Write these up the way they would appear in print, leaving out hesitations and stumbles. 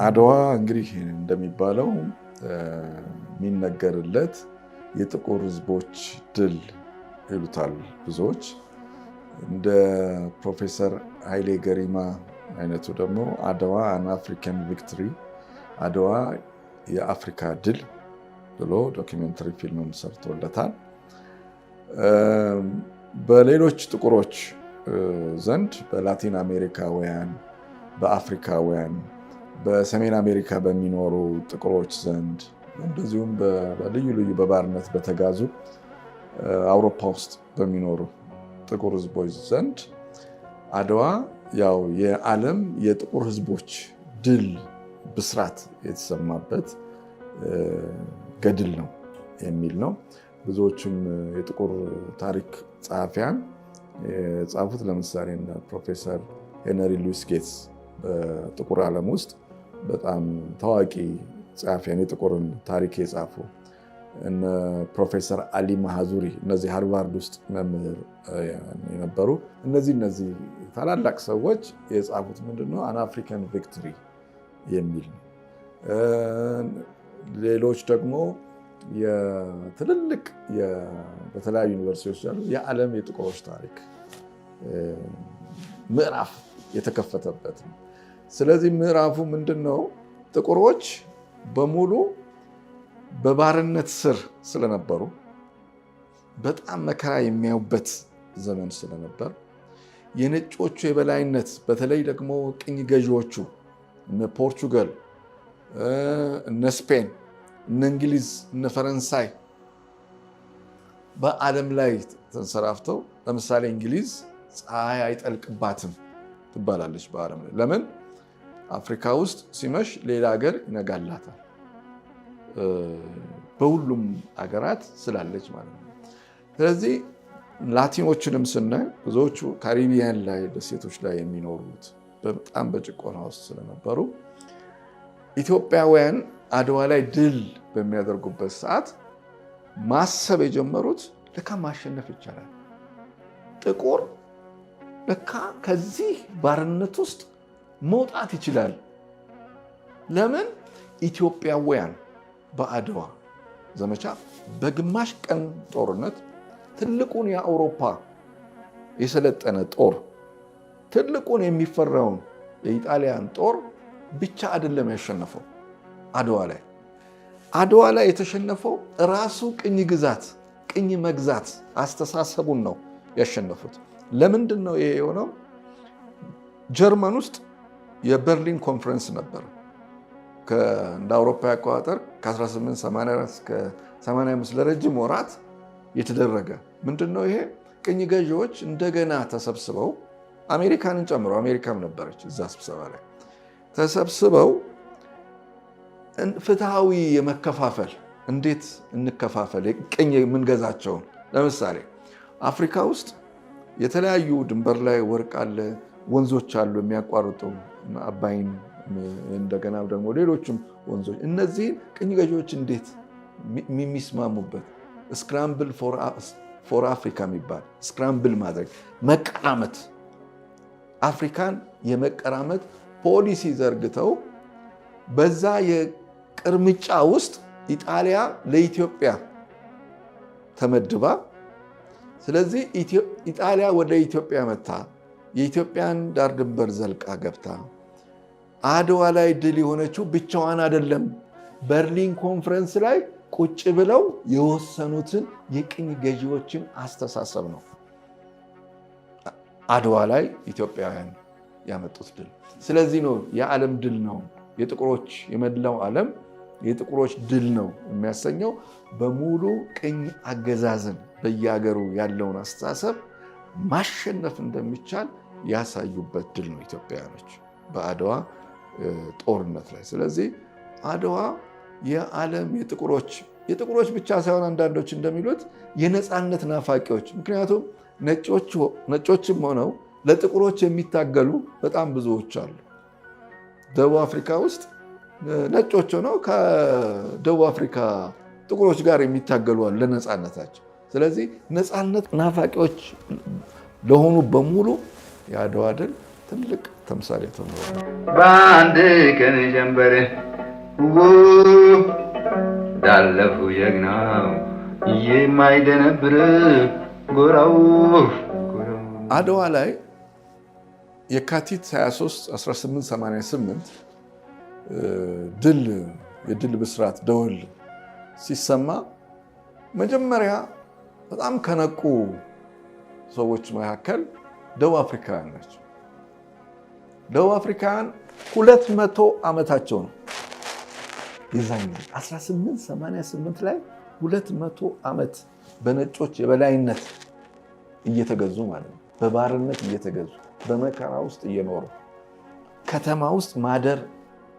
አድዋ እንግዲህ እንደሚባለው የሚነገርለት የጥቁር ህዝቦች ድል ይሉታል ብዙዎች። እንደ ፕሮፌሰር ኃይሌ ገሪማ አይነቱ ደግሞ አድዋ አን አፍሪካን ቪክትሪ፣ አድዋ የአፍሪካ ድል ብሎ ዶኪሜንተሪ ፊልምም ሰርቶለታል። በሌሎች ጥቁሮች ዘንድ በላቲን አሜሪካውያን፣ በአፍሪካውያን፣ በሰሜን አሜሪካ በሚኖሩ ጥቁሮች ዘንድ እንደዚሁም በልዩ ልዩ በባርነት በተጋዙ አውሮፓ ውስጥ በሚኖሩ ጥቁር ህዝቦች ዘንድ አድዋ ያው የዓለም የጥቁር ህዝቦች ድል ብስራት የተሰማበት ገድል ነው የሚል ነው። ብዙዎችም የጥቁር ታሪክ ጸሐፊያን የጻፉት ለምሳሌ ፕሮፌሰር ሄነሪ ሉዊስ ጌትስ በጥቁር ዓለም ውስጥ በጣም ታዋቂ ጸሐፊያን የጥቁርን ታሪክ የጻፉ እነ ፕሮፌሰር አሊ ማሃዙሪ፣ እነዚህ ሃርቫርድ ውስጥ መምህር የነበሩ እነዚህ ታላላቅ ሰዎች የጻፉት ምንድነው አን አፍሪካን ቪክትሪ የሚል ነው። ሌሎች ደግሞ የትልልቅ በተለያዩ ዩኒቨርሲቲዎች ያሉ የዓለም የጥቁሮች ታሪክ ምዕራፍ የተከፈተበት ነው። ስለዚህ ምዕራፉ ምንድነው? ጥቁሮች በሙሉ በባርነት ስር ስለነበሩ በጣም መከራ የሚያዩበት ዘመን ስለነበር የነጮቹ የበላይነት በተለይ ደግሞ ቅኝ ገዢዎቹ እነ ፖርቹጋል፣ እነ ስፔን፣ እነ እንግሊዝ፣ እነ ፈረንሳይ በዓለም ላይ ተንሰራፍተው ለምሳሌ እንግሊዝ ፀሐይ አይጠልቅባትም ትባላለች በዓለም ላይ። ለምን? አፍሪካ ውስጥ ሲመሽ ሌላ ሀገር ይነጋላታል። በሁሉም ሀገራት ስላለች ማለት ነው። ስለዚህ ላቲኖችንም ስናይ ብዙዎቹ ካሪቢያን ላይ ደሴቶች ላይ የሚኖሩት በጣም በጭቆና ውስጥ ስለነበሩ ኢትዮጵያውያን አድዋ ላይ ድል በሚያደርጉበት ሰዓት ማሰብ የጀመሩት ለካ ማሸነፍ ይቻላል፣ ጥቁር ለካ ከዚህ ባርነት ውስጥ መውጣት ይችላል። ለምን? ኢትዮጵያውያን በአድዋ ዘመቻ በግማሽ ቀን ጦርነት ትልቁን የአውሮፓ የሰለጠነ ጦር ትልቁን የሚፈራውን የኢጣሊያን ጦር ብቻ አይደለም ያሸነፈው። አድዋ ላይ የተሸነፈው ራሱ ቅኝ ግዛት ቅኝ መግዛት አስተሳሰቡን ነው ያሸነፉት። ለምንድን ነው ይሄ የሆነው? ጀርመን ውስጥ የበርሊን ኮንፈረንስ ነበር እንደ አውሮፓ አቆጣጠር ከ1884 እስከ 85 ለረጅም ወራት የተደረገ ምንድነው ይሄ? ቅኝ ገዢዎች እንደገና ተሰብስበው አሜሪካንን ጨምሮ አሜሪካም ነበረች እዛ ስብሰባ ላይ ተሰብስበው ፍትሃዊ የመከፋፈል እንዴት እንከፋፈል ቅኝ የምንገዛቸውን። ለምሳሌ አፍሪካ ውስጥ የተለያዩ ድንበር ላይ ወርቅ አለ፣ ወንዞች አሉ የሚያቋርጡ አባይን፣ እንደገና ደግሞ ሌሎችም ወንዞች። እነዚህን ቅኝ ገዢዎች እንዴት የሚስማሙበት ስክራምብል ፎር አፍሪካ የሚባል ስክራምብል ማድረግ መቀራመት፣ አፍሪካን የመቀራመት ፖሊሲ ዘርግተው በዛ የቅርምጫ ውስጥ ኢጣሊያ ለኢትዮጵያ ተመድባ፣ ስለዚህ ኢጣሊያ ወደ ኢትዮጵያ መታ የኢትዮጵያን ዳር ድንበር ዘልቃ ገብታ አድዋ ላይ ድል የሆነችው ብቻዋን አይደለም። በርሊን ኮንፈረንስ ላይ ቁጭ ብለው የወሰኑትን የቅኝ ገዢዎችን አስተሳሰብ ነው አድዋ ላይ ኢትዮጵያውያን ያመጡት ድል። ስለዚህ ነው የዓለም ድል ነው የጥቁሮች የመላው ዓለም የጥቁሮች ድል ነው የሚያሰኘው። በሙሉ ቅኝ አገዛዝን በየሀገሩ ያለውን አስተሳሰብ ማሸነፍ እንደሚቻል ያሳዩበት ድል ነው ኢትዮጵያውያኖች በአድዋ ጦርነት ላይ። ስለዚህ አድዋ የዓለም የጥቁሮች ብቻ ሳይሆን አንዳንዶች እንደሚሉት የነፃነት ናፋቂዎች፣ ምክንያቱም ነጮችም ሆነው ለጥቁሮች የሚታገሉ በጣም ብዙዎች አሉ። ደቡብ አፍሪካ ውስጥ ነጮች ሆነው ከደቡብ አፍሪካ ጥቁሮች ጋር የሚታገሉ አሉ ለነፃነታቸው። ስለዚህ ነፃነት ናፋቂዎች ለሆኑ በሙሉ የአድዋ ድል ትልቅ ተምሳሌ ነው። በአንድ ቀን ጀንበር ዳለፉ ጀግናው የማይደነብር ጎራው። አድዋ ላይ የካቲት 23 1888 የድል ብስራት ደወል ሲሰማ መጀመሪያ በጣም ከነቁ ሰዎች መካከል ደቡብ አፍሪካውያን ናቸው። ደቡብ አፍሪካውያን 200 ዓመታቸው ነው። የዛን ጊዜ 1888 ላይ 200 ዓመት በነጮች የበላይነት እየተገዙ ማለት ነው። በባርነት እየተገዙ በመከራ ውስጥ እየኖሩ ከተማ ውስጥ ማደር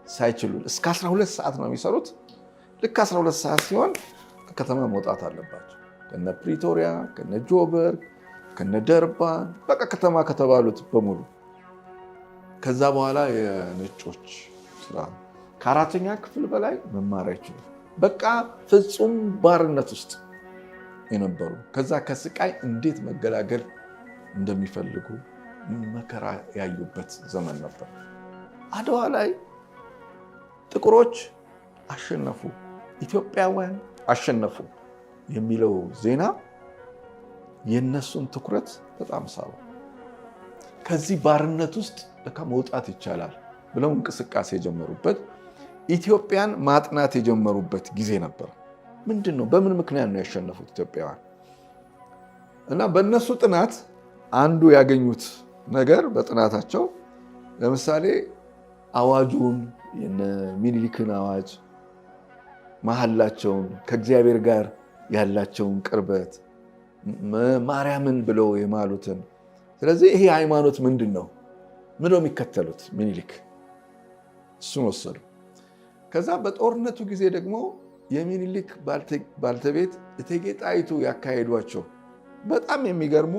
ሳይችሉ እስከ 12 ሰዓት ነው የሚሰሩት። ልክ 12 ሰዓት ሲሆን ከከተማ መውጣት አለባቸው። ከነ ፕሪቶሪያ፣ ከነ ጆበርግ፣ ከነ ደርባን በቃ ከተማ ከተባሉት በሙሉ። ከዛ በኋላ የነጮች ስራ ከአራተኛ ክፍል በላይ መማር አይችሉም። በቃ ፍጹም ባርነት ውስጥ የነበሩ ከዛ ከስቃይ እንዴት መገላገል እንደሚፈልጉ መከራ ያዩበት ዘመን ነበር። አድዋ ላይ ጥቁሮች አሸነፉ፣ ኢትዮጵያውያን አሸነፉ የሚለው ዜና የነሱን ትኩረት በጣም ሳበው። ከዚህ ባርነት ውስጥ ለካ መውጣት ይቻላል ብለው እንቅስቃሴ የጀመሩበት ኢትዮጵያን ማጥናት የጀመሩበት ጊዜ ነበር። ምንድን ነው? በምን ምክንያት ነው ያሸነፉት ኢትዮጵያውያን? እና በእነሱ ጥናት አንዱ ያገኙት ነገር በጥናታቸው ለምሳሌ አዋጁን የሚኒሊክን አዋጅ፣ መሐላቸውን፣ ከእግዚአብሔር ጋር ያላቸውን ቅርበት፣ ማርያምን ብለው የማሉትን። ስለዚህ ይሄ ሃይማኖት ምንድን ነው? ምንድነው የሚከተሉት? ሚኒሊክ እሱን ወሰዱ። ከዛ በጦርነቱ ጊዜ ደግሞ የሚኒሊክ ባልተቤት እቴጌ ጣይቱ ያካሄዷቸው በጣም የሚገርሙ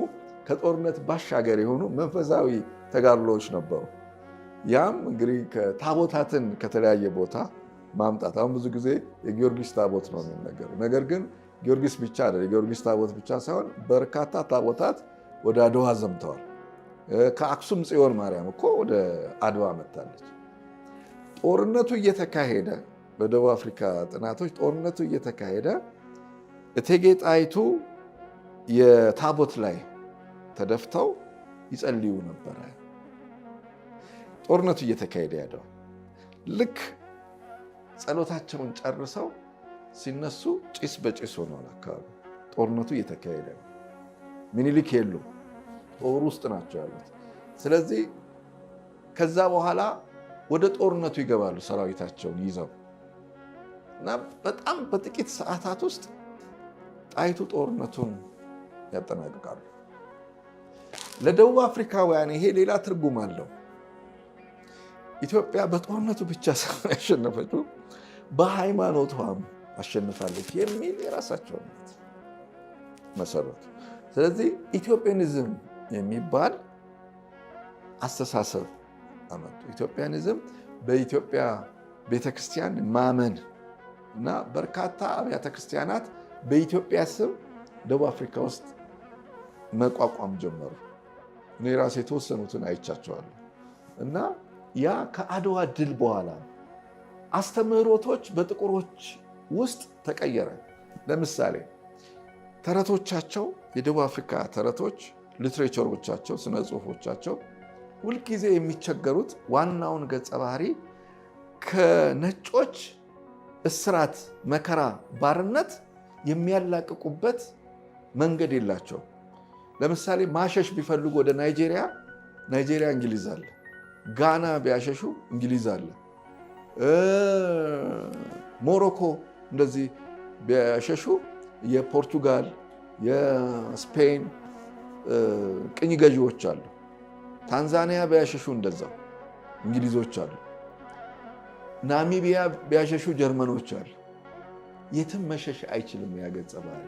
ከጦርነት ባሻገር የሆኑ መንፈሳዊ ተጋድሎዎች ነበሩ። ያም እንግዲህ ታቦታትን ከተለያየ ቦታ ማምጣት። አሁን ብዙ ጊዜ የጊዮርጊስ ታቦት ነው የሚነገረው። ነገር ግን ጊዮርጊስ ብቻ አይደለም። የጊዮርጊስ ታቦት ብቻ ሳይሆን በርካታ ታቦታት ወደ አድዋ ዘምተዋል። ከአክሱም ጽዮን ማርያም እኮ ወደ አድዋ መጥታለች። ጦርነቱ እየተካሄደ በደቡብ አፍሪካ ጥናቶች ጦርነቱ እየተካሄደ እቴጌ ጣይቱ የታቦት ላይ ተደፍተው ይጸልዩ ነበረ። ጦርነቱ እየተካሄደ ያለው ልክ ጸሎታቸውን ጨርሰው ሲነሱ ጭስ በጭስ ሆኗል አካባቢ። ጦርነቱ እየተካሄደ ነው። ሚኒሊክ የሉም፣ ጦር ውስጥ ናቸው ያሉት። ስለዚህ ከዛ በኋላ ወደ ጦርነቱ ይገባሉ ሰራዊታቸውን ይዘው እና በጣም በጥቂት ሰዓታት ውስጥ ጣይቱ ጦርነቱን ያጠናቅቃሉ። ለደቡብ አፍሪካውያን ይሄ ሌላ ትርጉም አለው። ኢትዮጵያ በጦርነቱ ብቻ ሳይሆን ያሸነፈችው በሃይማኖቷም አሸንፋለች የሚል የራሳቸው መሰረቱ። ስለዚህ ኢትዮጵያኒዝም የሚባል አስተሳሰብ አመጡ። ኢትዮጵያኒዝም በኢትዮጵያ ቤተክርስቲያን ማመን እና በርካታ አብያተ ክርስቲያናት በኢትዮጵያ ስም ደቡብ አፍሪካ ውስጥ መቋቋም ጀመሩ። እኔ ራሴ የተወሰኑትን አይቻቸዋለሁ። እና ያ ከአድዋ ድል በኋላ አስተምህሮቶች በጥቁሮች ውስጥ ተቀየረ። ለምሳሌ ተረቶቻቸው፣ የደቡብ አፍሪካ ተረቶች፣ ሊትሬቸሮቻቸው፣ ስነ ጽሁፎቻቸው ሁልጊዜ የሚቸገሩት ዋናውን ገጸ ባህሪ ከነጮች እስራት፣ መከራ፣ ባርነት የሚያላቅቁበት መንገድ የላቸው። ለምሳሌ ማሸሽ ቢፈልጉ ወደ ናይጄሪያ እንግሊዝ አለ። ጋና ቢያሸሹ እንግሊዝ አለ። ሞሮኮ እንደዚህ ቢያሸሹ የፖርቱጋል፣ የስፔን ቅኝ ገዢዎች አሉ። ታንዛኒያ ቢያሸሹ እንደዛው እንግሊዞች አሉ። ናሚቢያ ቢያሸሹ ጀርመኖች አሉ። የትም መሸሽ አይችልም ያ ገጸ ባህሪ።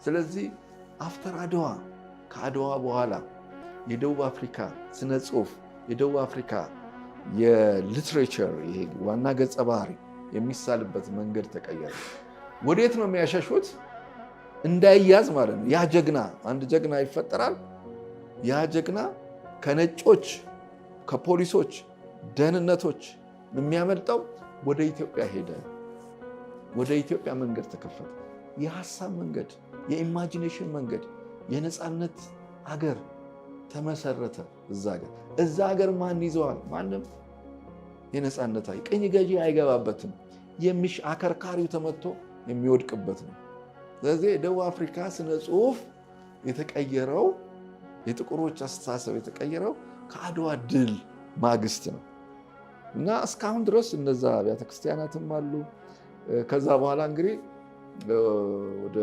ስለዚህ አፍተር አድዋ፣ ከአድዋ በኋላ የደቡብ አፍሪካ ስነ ጽሁፍ፣ የደቡብ አፍሪካ የሊትሬቸር ይሄ ዋና ገጸ ባህሪ የሚሳልበት መንገድ ተቀየረ። ወዴት ነው የሚያሸሹት? እንዳይያዝ ማለት ነው። ያ ጀግና፣ አንድ ጀግና ይፈጠራል። ያ ጀግና ከነጮች ከፖሊሶች ደህንነቶች የሚያመልጠው ወደ ኢትዮጵያ ሄደ። ወደ ኢትዮጵያ መንገድ ተከፈተ። የሐሳብ መንገድ፣ የኢማጂኔሽን መንገድ፣ የነፃነት አገር ተመሰረተ። እዛ ሀገር ማን ይዘዋል? ማንም። የነፃነት ቅኝ ገዢ አይገባበትም። አከርካሪው ተመቶ የሚወድቅበት ነው። ስለዚህ የደቡብ አፍሪካ ስነ ጽሁፍ የተቀየረው፣ የጥቁሮች አስተሳሰብ የተቀየረው ከአድዋ ድል ማግስት ነው እና እስካሁን ድረስ እነዛ አብያተ ክርስቲያናትም አሉ። ከዛ በኋላ እንግዲህ ወደ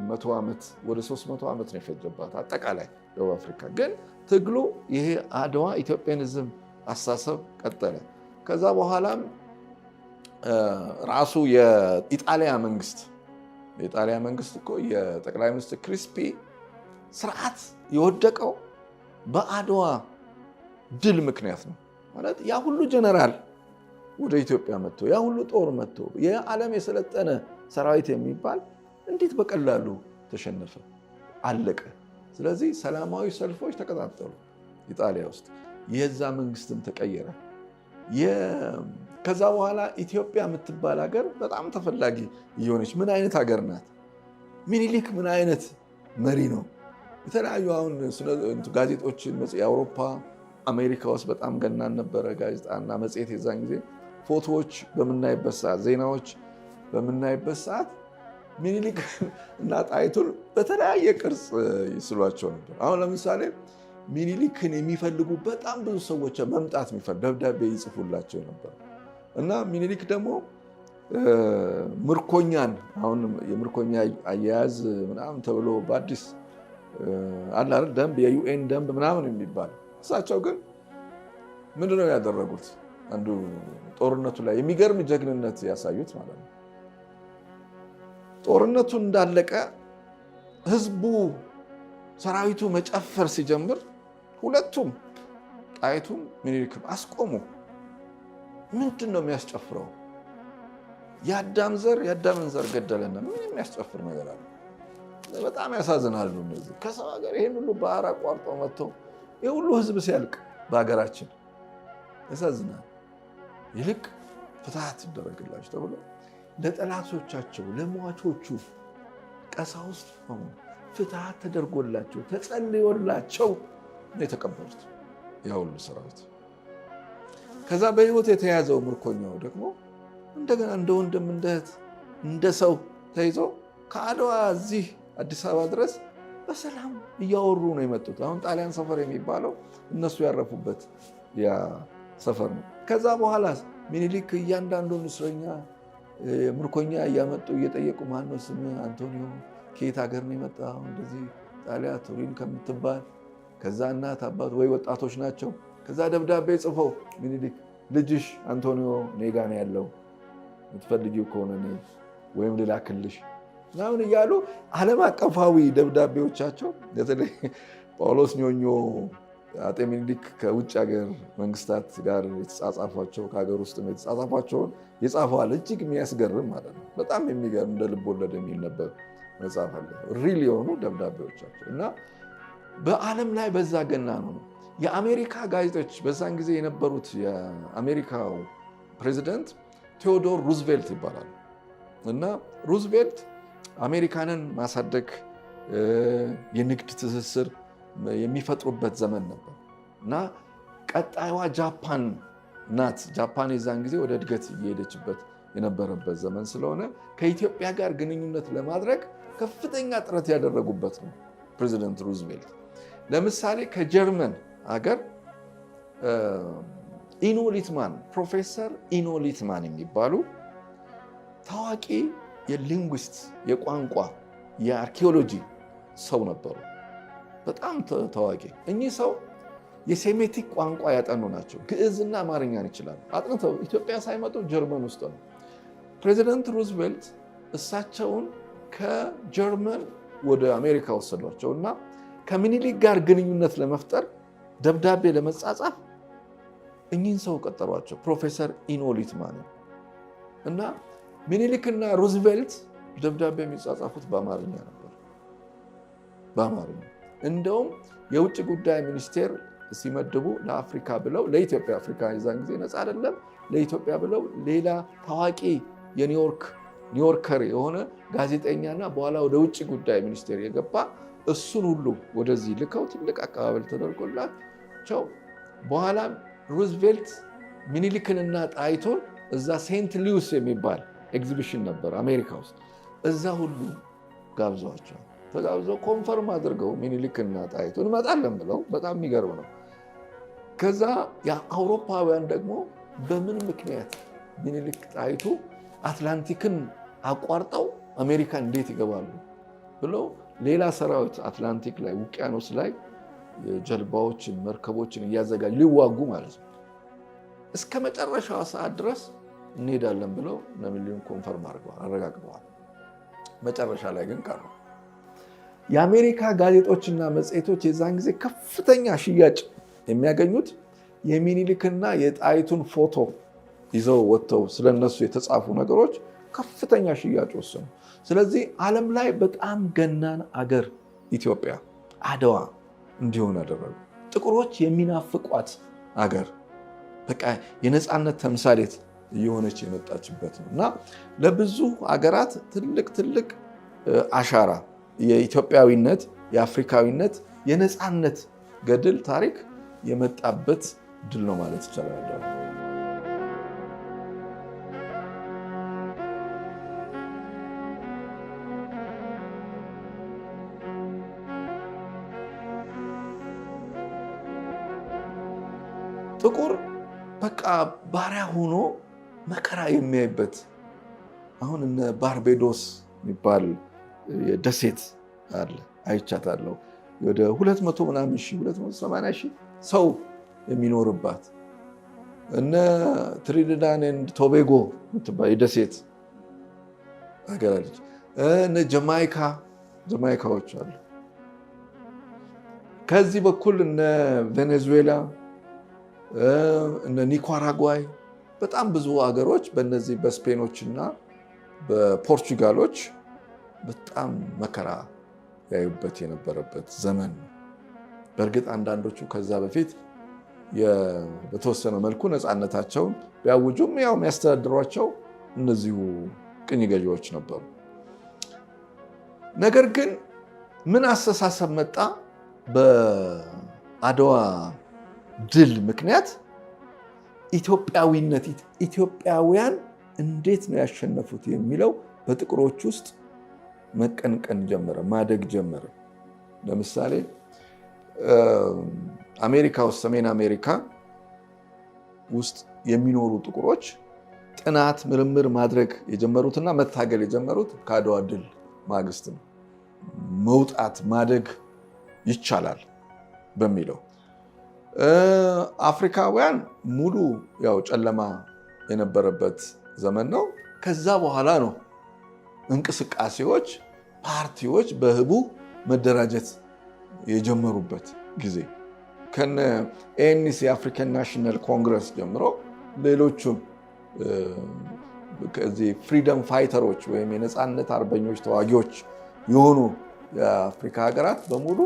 100 ዓመት ወደ 300 ዓመት ነው የፈጀባት አጠቃላይ ደቡብ አፍሪካ። ግን ትግሉ ይሄ አድዋ ኢትዮጵያኒዝም አስተሳሰብ ቀጠለ። ከዛ በኋላም ራሱ የኢጣሊያ መንግስት እኮ የጠቅላይ ሚኒስትር ክሪስፒ ስርዓት የወደቀው በአድዋ ድል ምክንያት ነው። ማለት ያ ሁሉ ጀነራል ወደ ኢትዮጵያ መጥቶ ያ ሁሉ ጦር መጥቶ የዓለም የሰለጠነ ሰራዊት የሚባል እንዴት በቀላሉ ተሸነፈ? አለቀ። ስለዚህ ሰላማዊ ሰልፎች ተቀጣጠሉ ኢጣሊያ ውስጥ። የዛ መንግስትም ተቀየረ። ከዛ በኋላ ኢትዮጵያ የምትባል ሀገር በጣም ተፈላጊ እየሆነች ምን አይነት ሀገር ናት? ሚኒሊክ ምን አይነት መሪ ነው? የተለያዩ አሁን ጋዜጦችን የአውሮፓ አሜሪካ ውስጥ በጣም ገናን ነበረ ጋዜጣና መጽሔት። የዛን ጊዜ ፎቶዎች በምናይበት ሰዓት፣ ዜናዎች በምናይበት ሰዓት ሚኒሊክ እና ጣይቱን በተለያየ ቅርጽ ይስሏቸው ነበር። አሁን ለምሳሌ ሚኒሊክን የሚፈልጉ በጣም ብዙ ሰዎች መምጣት ደብዳቤ ይጽፉላቸው ነበር እና ሚኒሊክ ደግሞ ምርኮኛን አሁን የምርኮኛ አያያዝ ምናምን ተብሎ በአዲስ አላር ደንብ የዩኤን ደንብ ምናምን የሚባል እሳቸው ግን ምንድነው ያደረጉት? አንዱ ጦርነቱ ላይ የሚገርም ጀግንነት ያሳዩት ማለት ነው። ጦርነቱ እንዳለቀ ህዝቡ ሰራዊቱ መጨፈር ሲጀምር ሁለቱም ጣይቱም ሚኒሊክም አስቆሙ። ምንድን ነው የሚያስጨፍረው? የአዳምን ዘር ገደለና ምን የሚያስጨፍር ነገር አለ? በጣም ያሳዝናሉ። እነዚህ ከሰው ሀገር ይሄን ሁሉ ባህር አቋርጠው መጥተው ይህ ሁሉ ህዝብ ሲያልቅ በሀገራችን ያሳዝናል። ይልቅ ፍትሐት ይደረግላቸው ተብሎ ለጠላቶቻቸው ለሟቾቹ ቀሳውስት ፍትሐት ተደርጎላቸው ተጸልዮላቸው ነው የተቀበሉት ያ ሁሉ ሰራዊት። ከዛ በህይወት የተያዘው ምርኮኛው ደግሞ እንደገና እንደ ወንድም እንደ እህት እንደ ሰው ተይዞ ከአድዋ እዚህ አዲስ አበባ ድረስ በሰላም እያወሩ ነው የመጡት። አሁን ጣሊያን ሰፈር የሚባለው እነሱ ያረፉበት ያ ሰፈር ነው። ከዛ በኋላ ሚኒሊክ እያንዳንዱን እስረኛ ምርኮኛ እያመጡ እየጠየቁ ማነው ስምህ? አንቶኒዮ። ከየት ሀገር ነው የመጣው? እንደዚህ ጣሊያ ቱሪን ከምትባል። ከዛ እናት አባት ወይ ወጣቶች ናቸው። ከዛ ደብዳቤ ጽፈው ሚኒሊክ ልጅሽ አንቶኒዮ እኔ ጋ ነው ያለው፣ የምትፈልጊው ከሆነ ወይም ልላክልሽ ምናምን እያሉ ዓለም አቀፋዊ ደብዳቤዎቻቸው በተለይ ጳውሎስ ኞኞ አጤ ሚኒሊክ ከውጭ ሀገር መንግስታት ጋር የተጻጻፏቸው ከሀገር ውስጥ የተጻጻፏቸውን የጻፈዋል። እጅግ የሚያስገርም ማለት ነው። በጣም የሚገርም እንደ ልብ ወለድ የሚነበብ መጽሐፍ አለ። ሪል የሆኑ ደብዳቤዎቻቸው እና በዓለም ላይ በዛ ገና ነው። የአሜሪካ ጋዜጦች በዛን ጊዜ የነበሩት የአሜሪካው ፕሬዚደንት ቴዎዶር ሩዝቬልት ይባላሉ እና ሩዝቬልት አሜሪካንን ማሳደግ የንግድ ትስስር የሚፈጥሩበት ዘመን ነበር እና ቀጣይዋ ጃፓን ናት። ጃፓን የዛን ጊዜ ወደ እድገት እየሄደችበት የነበረበት ዘመን ስለሆነ ከኢትዮጵያ ጋር ግንኙነት ለማድረግ ከፍተኛ ጥረት ያደረጉበት ነው ፕሬዚደንት ሩዝቬልት። ለምሳሌ ከጀርመን ሀገር ኢኖ ሊትማን ፕሮፌሰር ኢኖ ሊትማን የሚባሉ ታዋቂ የሊንጉስት የቋንቋ የአርኪኦሎጂ ሰው ነበሩ። በጣም ታዋቂ። እኚህ ሰው የሴሜቲክ ቋንቋ ያጠኑ ናቸው። ግዕዝና አማርኛን ይችላሉ። አጥንተው ኢትዮጵያ ሳይመጡ ጀርመን ውስጥ ነው። ፕሬዚደንት ሩዝቬልት እሳቸውን ከጀርመን ወደ አሜሪካ ወሰዷቸው እና ከሚኒሊክ ጋር ግንኙነት ለመፍጠር ደብዳቤ ለመጻጻፍ እኚህን ሰው ቀጠሯቸው፣ ፕሮፌሰር ኢኖ ሊትማን እና ሚኒሊክና ሩዝቬልት ደብዳቤ የሚጻጻፉት በአማርኛ ነበር። በአማርኛ እንደውም የውጭ ጉዳይ ሚኒስቴር ሲመድቡ ለአፍሪካ ብለው ለኢትዮጵያ አፍሪካ የዛን ጊዜ ነፃ አይደለም ለኢትዮጵያ ብለው ሌላ ታዋቂ ኒውዮርከር የሆነ ጋዜጠኛና በኋላ ወደ ውጭ ጉዳይ ሚኒስቴር የገባ እሱን ሁሉ ወደዚህ ልከው ትልቅ አቀባበል ተደርጎላቸው በኋላ ሩዝቬልት ሚኒሊክንና ጣይቱን እዛ ሴንት ሉዊስ የሚባል ኤግዚቢሽን ነበር አሜሪካ ውስጥ እዛ ሁሉ ጋብዘዋቸው ተጋብዘው ኮንፈርም አድርገው ሚኒሊክና ጣይቱ እንመጣለን ብለው በጣም የሚገርም ነው። ከዛ የአውሮፓውያን ደግሞ በምን ምክንያት ሚኒሊክ ጣይቱ አትላንቲክን አቋርጠው አሜሪካ እንዴት ይገባሉ ብለው ሌላ ሰራዊት አትላንቲክ ላይ ውቅያኖስ ላይ ጀልባዎችን መርከቦችን እያዘጋጁ ሊዋጉ ማለት ነው። እስከ መጨረሻው ሰዓት ድረስ እንሄዳለን ብለው ናፖሊዮን ኮንፈርም አረጋግጠዋል። መጨረሻ ላይ ግን ቀሩ። የአሜሪካ ጋዜጦችና መጽሔቶች የዛን ጊዜ ከፍተኛ ሽያጭ የሚያገኙት የሚኒሊክና የጣይቱን ፎቶ ይዘው ወጥተው ስለነሱ የተጻፉ ነገሮች ከፍተኛ ሽያጭ ወሰኑ። ስለዚህ ዓለም ላይ በጣም ገናን አገር ኢትዮጵያ አድዋ እንዲሆን አደረጉ። ጥቁሮች የሚናፍቋት አገር በቃ የነፃነት ተምሳሌት እየሆነች የመጣችበት ነው እና ለብዙ አገራት ትልቅ አሻራ የኢትዮጵያዊነት የአፍሪካዊነት የነፃነት ገድል ታሪክ የመጣበት ድል ነው ማለት ይቻላል። ጥቁር በቃ ባሪያ ሆኖ መከራ የሚያይበት አሁን እነ ባርቤዶስ የሚባል ደሴት አለ አይቻታለሁ። ወደ 200 ምናምን ሺህ 280 ሺህ ሰው የሚኖርባት እነ ትሪኒዳድ ኤንድ ቶቤጎ የምትባል የደሴት ሀገር አለች። እነ ጀማይካዎች አሉ። ከዚህ በኩል እነ ቬኔዙዌላ እነ ኒካራጓይ በጣም ብዙ ሀገሮች በእነዚህ በስፔኖችና በፖርቹጋሎች በጣም መከራ ያዩበት የነበረበት ዘመን ነው። በእርግጥ አንዳንዶቹ ከዛ በፊት በተወሰነ መልኩ ነፃነታቸውን ቢያውጁም ያው የሚያስተዳድሯቸው እነዚሁ ቅኝ ገዢዎች ነበሩ። ነገር ግን ምን አስተሳሰብ መጣ? በአድዋ ድል ምክንያት ኢትዮጵያዊነት ኢትዮጵያውያን እንዴት ነው ያሸነፉት የሚለው በጥቁሮች ውስጥ መቀንቀን ጀመረ፣ ማደግ ጀመረ። ለምሳሌ አሜሪካ ውስጥ ሰሜን አሜሪካ ውስጥ የሚኖሩ ጥቁሮች ጥናት ምርምር ማድረግ የጀመሩትና መታገል የጀመሩት ከአድዋ ድል ማግስት ነው። መውጣት ማደግ ይቻላል በሚለው አፍሪካውያን ሙሉ ያው ጨለማ የነበረበት ዘመን ነው። ከዛ በኋላ ነው እንቅስቃሴዎች፣ ፓርቲዎች በህቡ መደራጀት የጀመሩበት ጊዜ ከነ ኤንሲ የአፍሪካን ናሽናል ኮንግረስ ጀምሮ ሌሎቹም ከዚህ ፍሪደም ፋይተሮች ወይም የነፃነት አርበኞች ተዋጊዎች የሆኑ የአፍሪካ ሀገራት በሙሉ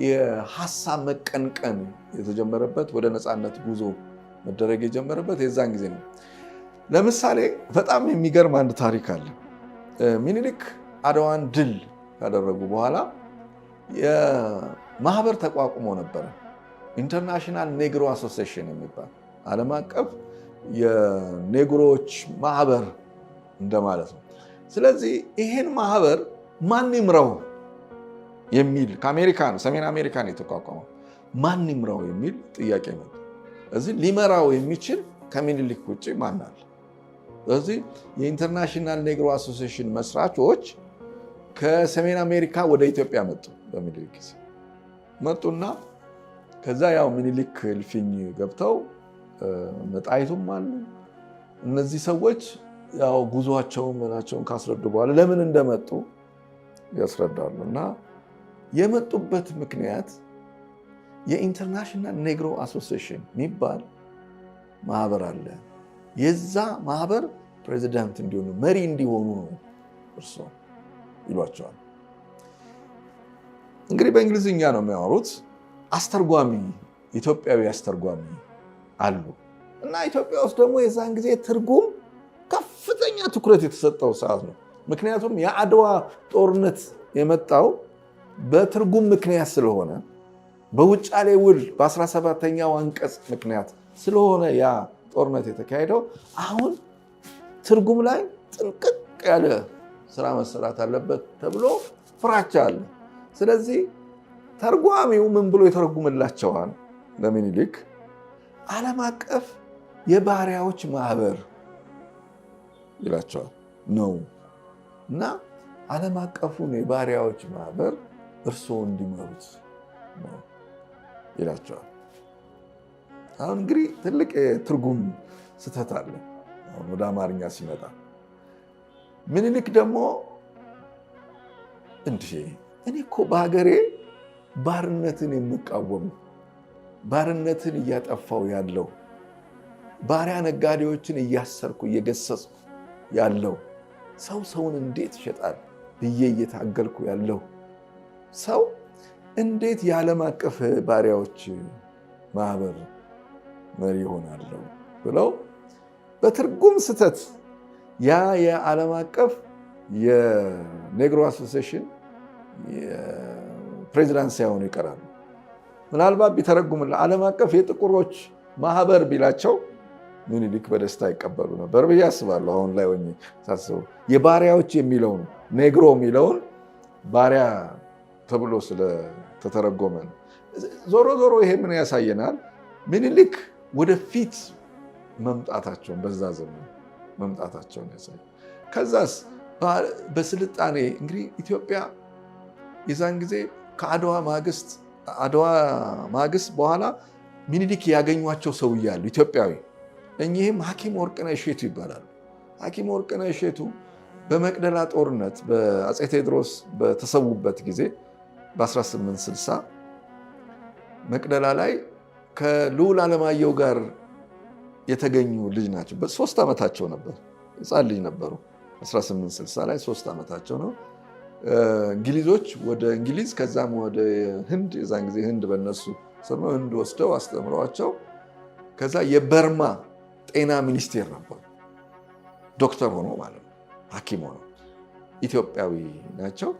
የሐሳብ መቀንቀን የተጀመረበት ወደ ነፃነት ጉዞ መደረግ የጀመረበት የዛን ጊዜ ነው። ለምሳሌ በጣም የሚገርም አንድ ታሪክ አለ። ሚኒሊክ አድዋን ድል ካደረጉ በኋላ የማህበር ተቋቁሞ ነበረ። ኢንተርናሽናል ኔግሮ አሶሲዬሽን የሚባል ዓለም አቀፍ የኔግሮዎች ማህበር እንደማለት ነው። ስለዚህ ይሄን ማህበር ማን ይምራው የሚል ከአሜሪካን ሰሜን አሜሪካን የተቋቋመው ማን ይምራው የሚል ጥያቄ ነው። ስለዚህ ሊመራው የሚችል ከሚኒሊክ ውጭ ማን አለ? ስለዚህ የኢንተርናሽናል ኔግሮ አሶሲዬሽን መስራቾች ከሰሜን አሜሪካ ወደ ኢትዮጵያ መጡ። በሚኒሊክ ጊዜ መጡና ከዛ ያው ሚኒሊክ እልፍኝ ገብተው ጣይቱም አሉ። እነዚህ ሰዎች ያው ጉዟቸውን ምናቸውን ካስረዱ በኋላ ለምን እንደመጡ ያስረዳሉ። እና የመጡበት ምክንያት የኢንተርናሽናል ኔግሮ አሶሲዬሽን የሚባል ማህበር አለ። የዛ ማህበር ፕሬዚዳንት እንዲሆኑ መሪ እንዲሆኑ ነው እርሶ ይሏቸዋል። እንግዲህ በእንግሊዝኛ ነው የሚያወሩት። አስተርጓሚ ኢትዮጵያዊ አስተርጓሚ አሉ እና ኢትዮጵያ ውስጥ ደግሞ የዛን ጊዜ ትርጉም ከፍተኛ ትኩረት የተሰጠው ሰዓት ነው። ምክንያቱም የአድዋ ጦርነት የመጣው በትርጉም ምክንያት ስለሆነ በውጫሌ ውል በ17ኛው አንቀጽ ምክንያት ስለሆነ ያ ጦርነት የተካሄደው አሁን ትርጉም ላይ ጥንቅቅ ያለ ስራ መሰራት አለበት ተብሎ ፍራቻ አለ። ስለዚህ ተርጓሚው ምን ብሎ ይተረጉምላቸዋል? ለምኒልክ ዓለም አቀፍ የባሪያዎች ማህበር ይላቸዋል ነው እና ዓለም አቀፉን የባሪያዎች ማህበር እርስዎ እንዲመሩት ነው ይላቸዋል። አሁን እንግዲህ ትልቅ የትርጉም ስህተት አለ ወደ አማርኛ ሲመጣ። ምኒልክ ደግሞ እኔ እኮ በሀገሬ ባርነትን የምቃወሙ ባርነትን እያጠፋው ያለው ባሪያ ነጋዴዎችን እያሰርኩ እየገሰጽኩ ያለው ሰውን እንዴት ይሸጣል ብዬ እየታገልኩ ያለው ሰው እንዴት የዓለም አቀፍ ባሪያዎች ማህበር መሪ ይሆናለሁ ብለው በትርጉም ስህተት ያ የዓለም አቀፍ የኔግሮ አሶሲዬሽን ፕሬዚዳንት ሳይሆኑ ይቀራሉ። ምናልባት ቢተረጉምላ ዓለም አቀፍ የጥቁሮች ማህበር ቢላቸው ምኒልክ በደስታ ይቀበሉ ነበር ብዬ አስባለሁ። አሁን ላይ ሆኜ ሳስበው የባሪያዎች የሚለውን ኔግሮ የሚለውን ባሪያ ተብሎ ስለተተረጎመ ነው። ዞሮ ዞሮ ይሄ ምን ያሳየናል? ምኒልክ ወደፊት መምጣታቸውን በዛ ዘመን መምጣታቸውን ያሳያል። ከዛስ በስልጣኔ እንግዲህ ኢትዮጵያ የዛን ጊዜ ከአድዋ ማግስት በኋላ ምኒልክ ያገኟቸው ሰው እያሉ ኢትዮጵያዊ እኚህም ሐኪም ወርቅነህ እሸቱ ይባላሉ። ሐኪም ወርቅነህ እሸቱ በመቅደላ ጦርነት በአፄ ቴዎድሮስ በተሰዉበት ጊዜ በ1860 መቅደላ ላይ ከልዑል ዓለማየሁ ጋር የተገኙ ልጅ ናቸው። በ3 ዓመታቸው ነበር፣ ሕፃን ልጅ ነበሩ። 1860 ላይ 3 ዓመታቸው ነው። እንግሊዞች ወደ እንግሊዝ ከዛም ወደ ህንድ፣ የዛን ጊዜ ህንድ በነሱ ስር ነው፣ ህንድ ወስደው አስተምረዋቸው ከዛ የበርማ ጤና ሚኒስቴር ነበር። ዶክተር ሆኖ ማለት ነው፣ ሐኪም ሆኖ ኢትዮጵያዊ ናቸው።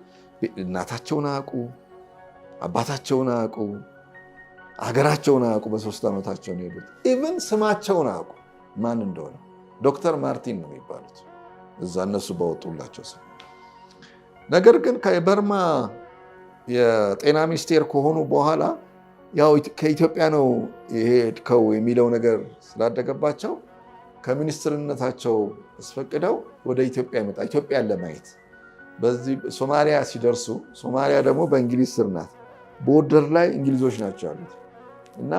እናታቸውን አያውቁ፣ አባታቸውን አያውቁ፣ ሀገራቸውን አያውቁ። በ3 ዓመታቸው ነው የሄዱት። ኢቭን ስማቸውን አያውቁ ማን እንደሆነ። ዶክተር ማርቲን ነው የሚባሉት እዛ እነሱ ባወጡላቸው ስም። ነገር ግን ከበርማ የጤና ሚኒስቴር ከሆኑ በኋላ ያው ከኢትዮጵያ ነው የሄድከው የሚለው ነገር ስላደገባቸው ከሚኒስትርነታቸው አስፈቅደው ወደ ኢትዮጵያ ይመጣ ኢትዮጵያን ለማየት በዚህ ሶማሊያ ሲደርሱ፣ ሶማሊያ ደግሞ በእንግሊዝ ስር ናት። ቦርደር ላይ እንግሊዞች ናቸው ያሉት እና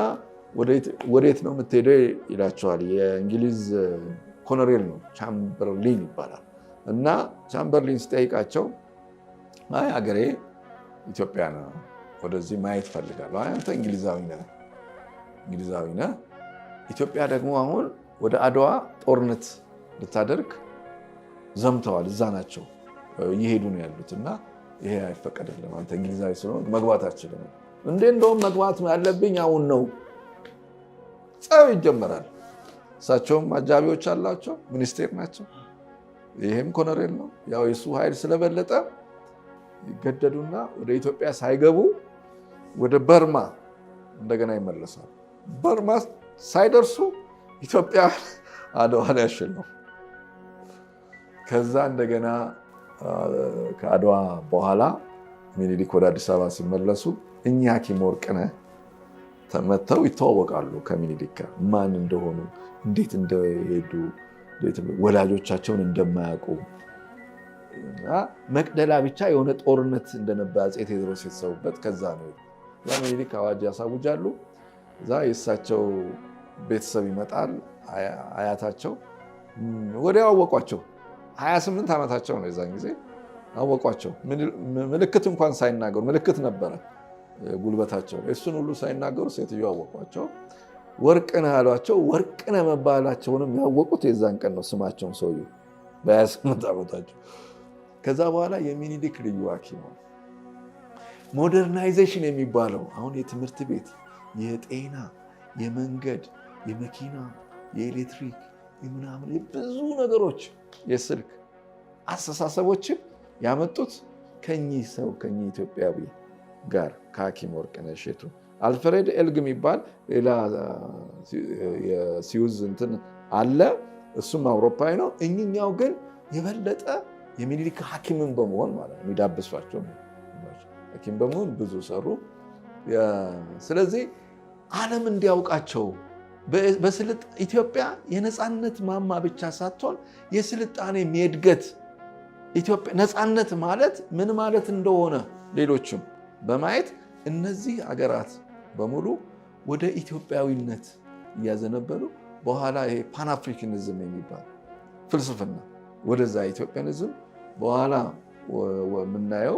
ወዴት ነው የምትሄደው ይላቸዋል። የእንግሊዝ ኮሎኔል ነው፣ ቻምበርሊን ይባላል። እና ቻምበርሊን ሲጠይቃቸው አይ ሀገሬ ኢትዮጵያ ነው፣ ወደዚህ ማየት ፈልጋለሁ። አንተ እንግሊዛዊ ነህ። ኢትዮጵያ ደግሞ አሁን ወደ አድዋ ጦርነት ልታደርግ ዘምተዋል፣ እዛ ናቸው እየሄዱ ነው ያሉት እና ይሄ አይፈቀድልም፣ አንተ እንግሊዛዊ ስለሆንክ መግባት አትችልም። እንደውም መግባት ያለብኝ አሁን ነው። ጸብ ይጀመራል። እሳቸውም አጃቢዎች አላቸው፣ ሚኒስቴር ናቸው። ይሄም ኮሎኔል ነው። ያው የሱ ኃይል ስለበለጠ ይገደዱና ወደ ኢትዮጵያ ሳይገቡ ወደ በርማ እንደገና ይመለሳሉ። በርማ ሳይደርሱ ኢትዮጵያ አድዋ ላይ ያሸነፉ። ከዛ እንደገና ከአድዋ በኋላ ምኒልክ ወደ አዲስ አበባ ሲመለሱ እኚህ ሐኪም ወርቅነህ መጥተው ይተዋወቃሉ ከምኒልክ ጋር። ማን እንደሆኑ፣ እንዴት እንደሄዱ፣ ወላጆቻቸውን እንደማያውቁ። መቅደላ ብቻ የሆነ ጦርነት እንደነበር አፄ ቴዎድሮስ የተሰዉበት ከዛ ነው። ምኒልክ አዋጅ ያሳውጃሉ። እዛ የእሳቸው ቤተሰብ ይመጣል፣ አያታቸው ወዲያው አወቋቸው። 28 ዓመታቸው ነው የዛን ጊዜ አወቋቸው። ምልክት እንኳን ሳይናገሩ፣ ምልክት ነበረ ጉልበታቸው፣ እሱን ሁሉ ሳይናገሩ ሴትዮ አወቋቸው። ወርቅነህ አሏቸው። ወርቅነህ መባላቸውንም ያወቁት የዛን ቀን ነው፣ ስማቸውን ሰውየው በ28 ዓመታቸው። ከዛ በኋላ የሚኒሊክ ልዩ ሐኪም ነው። ሞደርናይዜሽን የሚባለው አሁን የትምህርት ቤት የጤና፣ የመንገድ፣ የመኪና፣ የኤሌክትሪክ ምናምን ብዙ ነገሮች የስልክ አስተሳሰቦችን ያመጡት ከኚህ ሰው ከኚህ ኢትዮጵያዊ ጋር ከሐኪም ወርቅነህ እሸቱ። አልፍሬድ ኤልግ የሚባል ሌላ የሲዩዝ እንትን አለ፣ እሱም አውሮፓዊ ነው። እኚኛው ግን የበለጠ የሚኒሊክ ሐኪምን በመሆን ማለት ነው የሚዳብሷቸው ሐኪም በመሆን ብዙ ሰሩ። ስለዚህ ዓለም እንዲያውቃቸው ኢትዮጵያ የነፃነት ማማ ብቻ ሳትሆን የስልጣኔ የእድገት ኢትዮጵያ ነፃነት ማለት ምን ማለት እንደሆነ ሌሎችም በማየት እነዚህ አገራት በሙሉ ወደ ኢትዮጵያዊነት እያዘነበሉ በኋላ ይሄ ፓንአፍሪካኒዝም የሚባል ፍልስፍና ወደዛ ኢትዮጵያኒዝም በኋላ የምናየው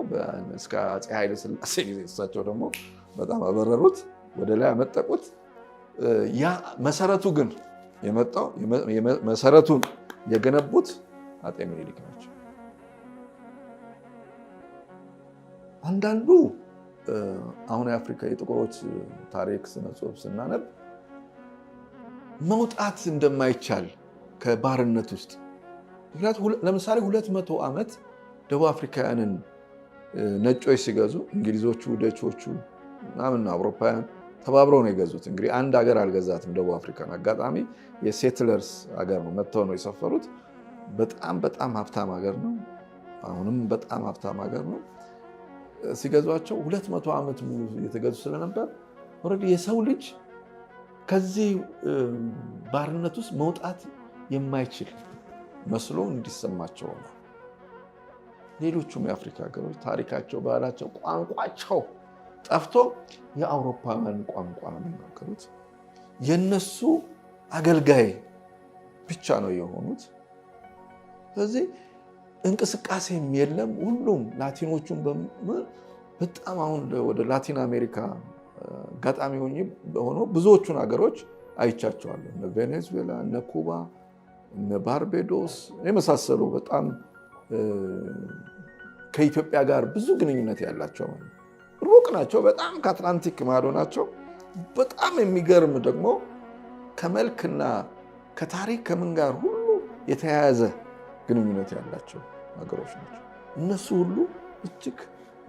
እስከ አፄ ኃይለ ሥላሴ ጊዜ እሳቸው ደግሞ በጣም አበረሩት፣ ወደ ላይ አመጠቁት። ያ መሰረቱ ግን የመጣው መሰረቱን የገነቡት አፄ ምኒልክ ናቸው። አንዳንዱ አሁን የአፍሪካ የጥቁሮች ታሪክ ስነ ጽሑፍ ስናነብ መውጣት እንደማይቻል ከባርነት ውስጥ ለምሳሌ 200 ዓመት ደቡብ አፍሪካውያንን ነጮች ሲገዙ እንግሊዞቹ፣ ደቾቹ ምናምን አውሮፓውያን ተባብረው ነው የገዙት። እንግዲህ አንድ ሀገር አልገዛትም ደቡብ አፍሪካን። አጋጣሚ የሴትለርስ ሀገር ነው፣ መጥተው ነው የሰፈሩት። በጣም ሀብታም ሀገር ነው። አሁንም በጣም ሀብታም ሀገር ነው። ሲገዟቸው 200 ዓመት ሙሉ የተገዙ ስለነበር ኦልሬዲ የሰው ልጅ ከዚህ ባርነት ውስጥ መውጣት የማይችል መስሎ እንዲሰማቸው ነው። ሌሎቹም የአፍሪካ ሀገሮች ታሪካቸው፣ ባህላቸው፣ ቋንቋቸው ጠፍቶ የአውሮፓውያን ቋንቋ ነው የሚናገሩት። የነሱ አገልጋይ ብቻ ነው የሆኑት። ስለዚህ እንቅስቃሴም የለም። ሁሉም ላቲኖቹም በጣም አሁን ወደ ላቲን አሜሪካ አጋጣሚ ሆኖ ብዙዎቹን ሀገሮች አይቻቸዋለሁ። እነ ቬኔዙዌላ፣ እነ ኩባ፣ እነ ባርቤዶስ የመሳሰሉ በጣም ከኢትዮጵያ ጋር ብዙ ግንኙነት ያላቸው ሩቅ ናቸው። በጣም ከአትላንቲክ ማዶ ናቸው። በጣም የሚገርም ደግሞ ከመልክና ከታሪክ ከምን ጋር ሁሉ የተያያዘ ግንኙነት ያላቸው ሀገሮች ናቸው። እነሱ ሁሉ እጅግ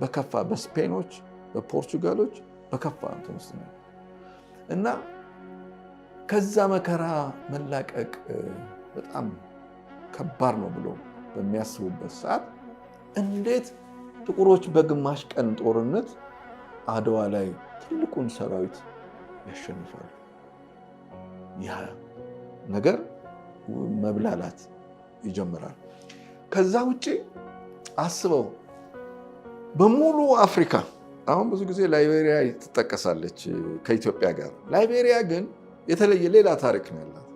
በከፋ በስፔኖች፣ በፖርቹጋሎች በከፋ እንትን ውስጥ ነው እና ከዛ መከራ መላቀቅ በጣም ከባድ ነው ብሎ በሚያስቡበት ሰዓት እንዴት ጥቁሮች በግማሽ ቀን ጦርነት አድዋ ላይ ትልቁን ሰራዊት ያሸንፋሉ? ያ ነገር መብላላት ይጀምራል። ከዛ ውጭ አስበው በሙሉ አፍሪካ አሁን ብዙ ጊዜ ላይቤሪያ ትጠቀሳለች ከኢትዮጵያ ጋር። ላይቤሪያ ግን የተለየ ሌላ ታሪክ ነው ያላት።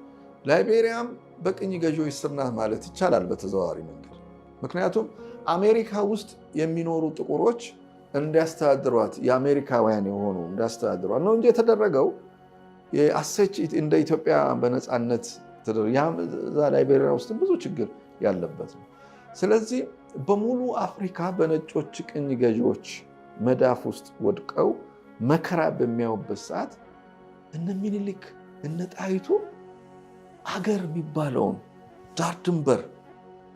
ላይቤሪያም በቅኝ ገዢዎች ስር ናት ማለት ይቻላል በተዘዋዋሪ መንገድ። ምክንያቱም አሜሪካ ውስጥ የሚኖሩ ጥቁሮች እንዲያስተዳድሯት የአሜሪካውያን የሆኑ እንዲያስተዳድሯት ነው እንጂ የተደረገው የአሰች እንደ ኢትዮጵያ በነፃነት ዛ ላይቤሪያ ውስጥ ብዙ ችግር ያለበት ነው። ስለዚህ በሙሉ አፍሪካ በነጮች ቅኝ ገዢዎች መዳፍ ውስጥ ወድቀው መከራ በሚያዩበት ሰዓት እነ ሚኒሊክ እነ ጣይቱ አገር የሚባለውን ዳር ድንበር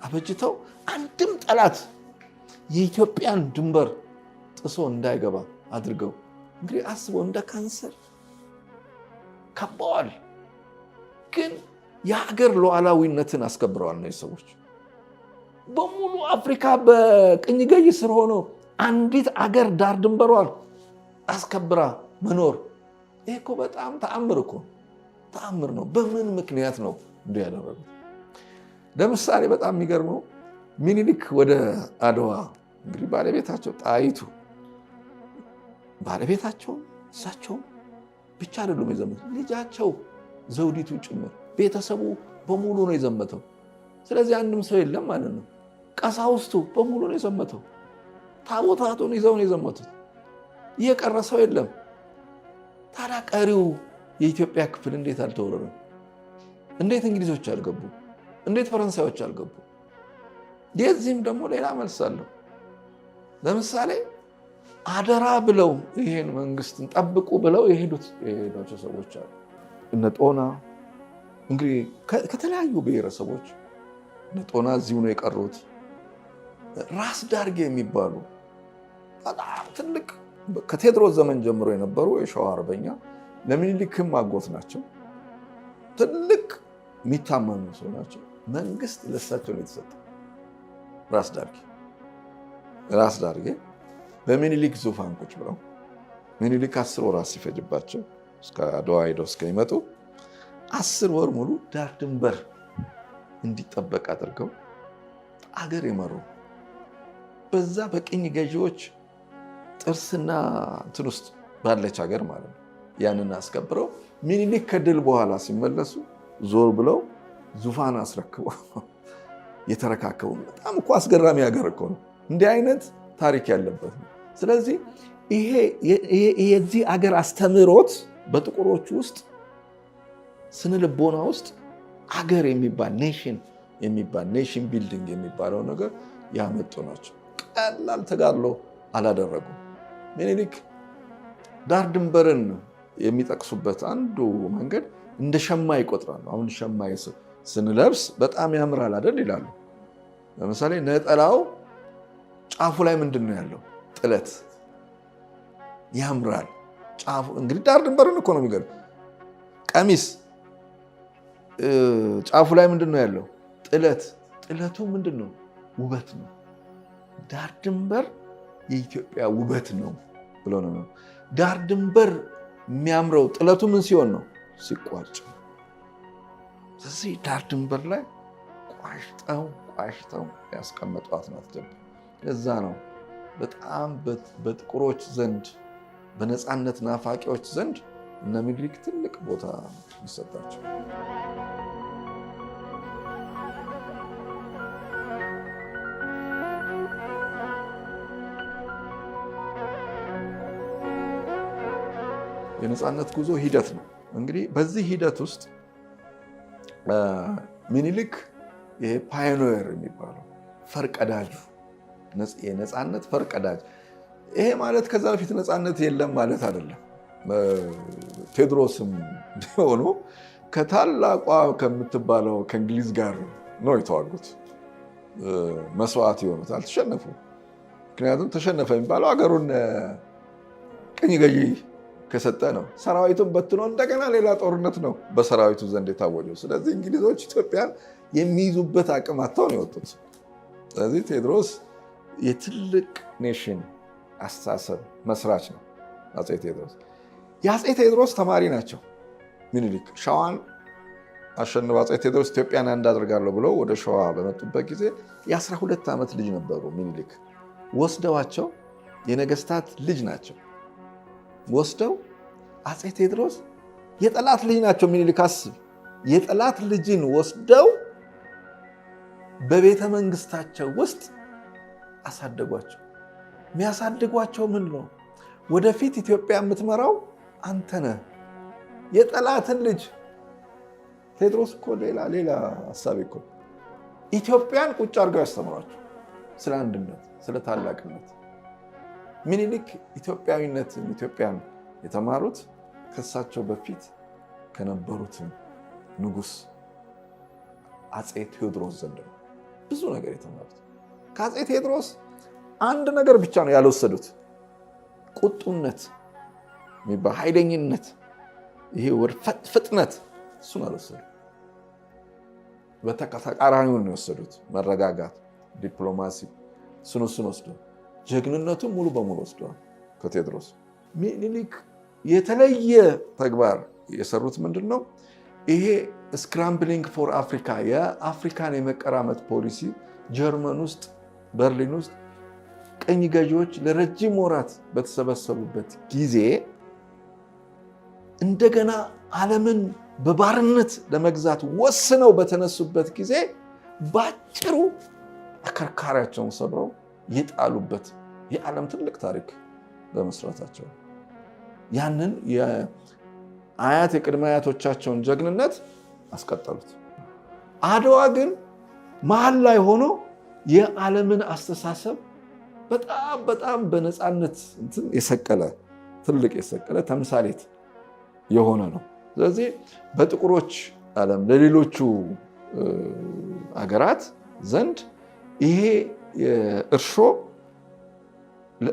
አበጅተው አንድም ጠላት የኢትዮጵያን ድንበር ጥሶ እንዳይገባ አድርገው እንግዲህ አስበው እንደ ካንሰር ከበዋል። ግን የሀገር ሉዓላዊነትን አስከብረዋል። እነዚህ ሰዎች በሙሉ አፍሪካ በቅኝ ገዢ ስር ሆኖ አንዲት አገር ዳር ድንበሯን አስከብራ መኖር ይሄ እኮ በጣም ተአምር ነው። በምን ምክንያት ነው እንዲህ ያደረጉት? ለምሳሌ በጣም የሚገርመው ሚኒሊክ ወደ አድዋ እንግዲህ ባለቤታቸው ጣይቱ ባለቤታቸው እሳቸው ብቻ አይደሉም የዘመቱት፣ ልጃቸው ዘውዲቱ ጭምር ቤተሰቡ በሙሉ ነው የዘመተው። ስለዚህ አንድም ሰው የለም ማለት ነው። ቀሳውስቱ በሙሉ ነው የዘመተው። ታቦታቱን ይዘው ነው የዘመቱት። የቀረ ሰው የለም። ታዲያ ቀሪው የኢትዮጵያ ክፍል እንዴት አልተወረረም? እንዴት እንግሊዞች አልገቡ? እንዴት ፈረንሳዮች አልገቡ? የዚህም ደግሞ ሌላ መልስ አለው። ለምሳሌ አደራ ብለው ይሄን መንግስትን ጠብቁ ብለው የሄዷቸው ሰዎች አሉ። እነ ጦና እንግዲህ ከተለያዩ ብሔረሰቦች እነ ጦና እዚሁ ነው የቀሩት። ራስ ዳርጌ የሚባሉ በጣም ትልቅ ከቴዎድሮስ ዘመን ጀምሮ የነበሩ የሸዋ አርበኛ ለምኒልክም አጎት ናቸው። ትልቅ የሚታመኑ ሰው ናቸው። መንግስት ለሳቸው ነው የተሰጠው። ራስ ዳርጌ በምኒልክ ዙፋን ቁጭ ብለው ምኒልክ 10 ወራት ሲፈጅባቸው እስከ አድዋ ሄደው እስከሚመጡ 10 ወር ሙሉ ዳር ድንበር እንዲጠበቅ አድርገው አገር የመሩ በዛ በቅኝ ገዢዎች ጥርስና እንትን ውስጥ ባለች ሀገር ማለት ነው። ያንን አስከብረው ምኒልክ ከድል በኋላ ሲመለሱ ዞር ብለው ዙፋን አስረክበው የተረካከቡ በጣም እኮ አስገራሚ ሀገር እኮ ነው። እንዲህ አይነት ታሪክ ያለበት ነው። ስለዚህ ይሄ የዚህ ሀገር አስተምህሮት በጥቁሮች ውስጥ ስነ ልቦና ውስጥ አገር የሚባል ኔሽን ቢልዲንግ የሚባለው ነገር ያመጡ ናቸው። ቀላል ተጋድሎ አላደረጉም። ምኒልክ ዳር ድንበርን የሚጠቅሱበት አንዱ መንገድ እንደ ሸማ ይቆጥራሉ። አሁን ሸማ ስንለብስ በጣም ያምራል አይደል ይላሉ። ለምሳሌ ነጠላው ጫፉ ላይ ምንድን ነው ያለው? ጥለት ያምራል። ጫፉ እንግዲህ ዳር ድንበርን እኮ ነው የሚገርም። ቀሚስ ጫፉ ላይ ምንድን ነው ያለው? ጥለት። ጥለቱ ምንድን ነው? ውበት ነው። ዳር ድንበር የኢትዮጵያ ውበት ነው ብሎ ነው። ዳር ድንበር የሚያምረው ጥለቱ ምን ሲሆን ነው? ሲቋጭ። ስለዚህ ዳር ድንበር ላይ ቋሽተው ያስቀመጧት ናት ኢትዮጵያ። ለዛ ነው በጣም በጥቁሮች ዘንድ በነፃነት ናፋቂዎች ዘንድ እነ ምኒልክ ትልቅ ቦታ ይሰጣቸው። የነፃነት ጉዞ ሂደት ነው። እንግዲህ በዚህ ሂደት ውስጥ ምኒልክ ይሄ ፓዮኒየር የሚባለው ፈርቀዳጁ የነፃነት ፈርቀዳጅ። ይሄ ማለት ከዛ በፊት ነፃነት የለም ማለት አይደለም። ቴዎድሮስም ቢሆኑ ከታላቋ ከምትባለው ከእንግሊዝ ጋር ነው የተዋጉት። መስዋዕት የሆኑት አልተሸነፉ። ምክንያቱም ተሸነፈ የሚባለው አገሩን ቅኝ ገዢ ከሰጠ ነው። ሰራዊቱን በትኖ እንደገና ሌላ ጦርነት ነው በሰራዊቱ ዘንድ የታወጀው። ስለዚህ እንግሊዞች ኢትዮጵያን የሚይዙበት አቅም አጥተው ነው የወጡት። ስለዚህ ቴዎድሮስ የትልቅ ኔሽን አስተሳሰብ መስራች ነው አፄ ቴዎድሮስ። የአፄ ቴዎድሮስ ተማሪ ናቸው። ምኒልክ ሸዋን አሸንፈው አፄ ቴዎድሮስ ኢትዮጵያን አንድ አደርጋለሁ ብለው ወደ ሸዋ በመጡበት ጊዜ የ12 ዓመት ልጅ ነበሩ። ምኒልክ ወስደዋቸው የነገስታት ልጅ ናቸው። ወስደው አፄ ቴዎድሮስ የጠላት ልጅ ናቸው። ምኒልክ አስብ፣ የጠላት ልጅን ወስደው በቤተ መንግስታቸው ውስጥ አሳደጓቸው። የሚያሳድጓቸው ምን ነው? ወደፊት ኢትዮጵያ የምትመራው አንተ ነህ። የጠላትን ልጅ ቴዎድሮስ እኮ ሌላ ሀሳብ እኮ ኢትዮጵያን ቁጭ አድርገው ያስተምሯቸው ስለ አንድነት፣ ስለ ታላቅነት። ምኒልክ ኢትዮጵያን የተማሩት ከሳቸው በፊት ከነበሩት ንጉስ አፄ ቴዎድሮስ ዘንድ ነው። ብዙ ነገር የተማሩት ከአፄ ቴዎድሮስ አንድ ነገር ብቻ ነው ያልወሰዱት፣ ቁጡነት የሚባል ኃይለኝነት፣ ይሄ ፍጥነት፣ እሱን አልወሰዱ። በተቃራኒውን ነው የወሰዱት። መረጋጋት፣ ዲፕሎማሲ፣ እሱን ወስደዋል። ጀግንነቱን ሙሉ በሙሉ ወስደዋል ከቴዎድሮስ። ምኒልክ የተለየ ተግባር የሰሩት ምንድን ነው? ይሄ ስክራምብሊንግ ፎር አፍሪካ፣ የአፍሪካን የመቀራመት ፖሊሲ ጀርመን ውስጥ በርሊን ውስጥ ቀኝ ገዢዎች ለረጅም ወራት በተሰበሰቡበት ጊዜ እንደገና ዓለምን በባርነት ለመግዛት ወስነው በተነሱበት ጊዜ ባጭሩ አከርካሪያቸውን ሰብረው የጣሉበት የዓለም ትልቅ ታሪክ በመስራታቸው ያንን የአያት የቅድመ አያቶቻቸውን ጀግንነት አስቀጠሉት። አድዋ ግን መሀል ላይ ሆኖ የዓለምን አስተሳሰብ በጣም በጣም በነፃነት እንትን የሰቀለ ትልቅ የሰቀለ ተምሳሌት የሆነ ነው። ስለዚህ በጥቁሮች ዓለም ለሌሎቹ አገራት ዘንድ ይሄ እርሾ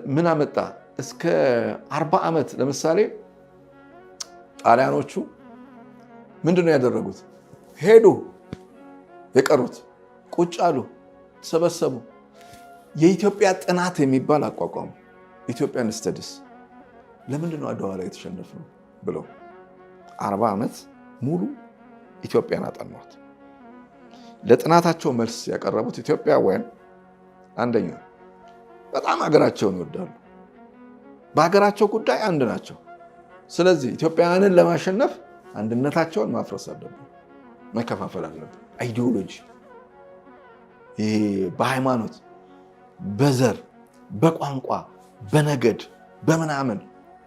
ምን አመጣ? እስከ 40 ዓመት ለምሳሌ ጣሊያኖቹ ምንድነው ያደረጉት? ሄዱ፣ የቀሩት ቁጭ አሉ፣ ተሰበሰቡ። የኢትዮጵያ ጥናት የሚባል አቋቋሙ። ኢትዮጵያን ስተዲስ ለምንድነው አድዋ ላይ የተሸነፍነው ብለው 40 ዓመት ሙሉ ኢትዮጵያን አጠኗት። ለጥናታቸው መልስ ያቀረቡት ኢትዮጵያውያን አንደኛ በጣም ሀገራቸውን ይወዳሉ፣ በሀገራቸው ጉዳይ አንድ ናቸው። ስለዚህ ኢትዮጵያውያንን ለማሸነፍ አንድነታቸውን ማፍረስ አለብን፣ መከፋፈል አለብን። አይዲዮሎጂ ይሄ በሃይማኖት፣ በዘር፣ በቋንቋ፣ በነገድ፣ በምናምን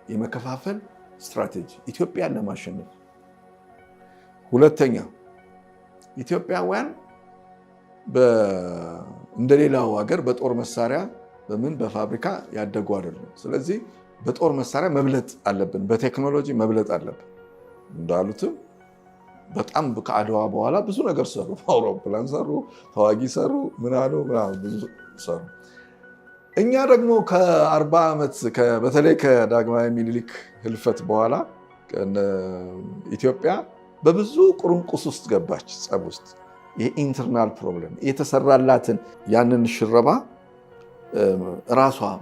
የመከፋፈል ስትራቴጂ ኢትዮጵያን ለማሸነፍ። ሁለተኛ ኢትዮጵያውያን እንደሌላው ሀገር በጦር መሳሪያ በፋብሪካ ያደጉ አይደሉም። ስለዚህ በጦር መሳሪያ መብለጥ አለብን፣ በቴክኖሎጂ መብለጥ አለብን። እንዳሉትም በጣም ከአድዋ በኋላ ብዙ ነገር ሰሩ። አውሮፕላን ሰሩ፣ ተዋጊ ሰሩ፣ ብዙ ሰሩ። እኛ ደግሞ ከ40 ዓመት በተለይ ከዳግማዊ ምኒልክ ህልፈት በኋላ ኢትዮጵያ በብዙ ቁርንቁስ ውስጥ ገባች፣ ጸብ ውስጥ። የኢንተርናል ፕሮብለም የተሰራላትን ያንን ሽረባ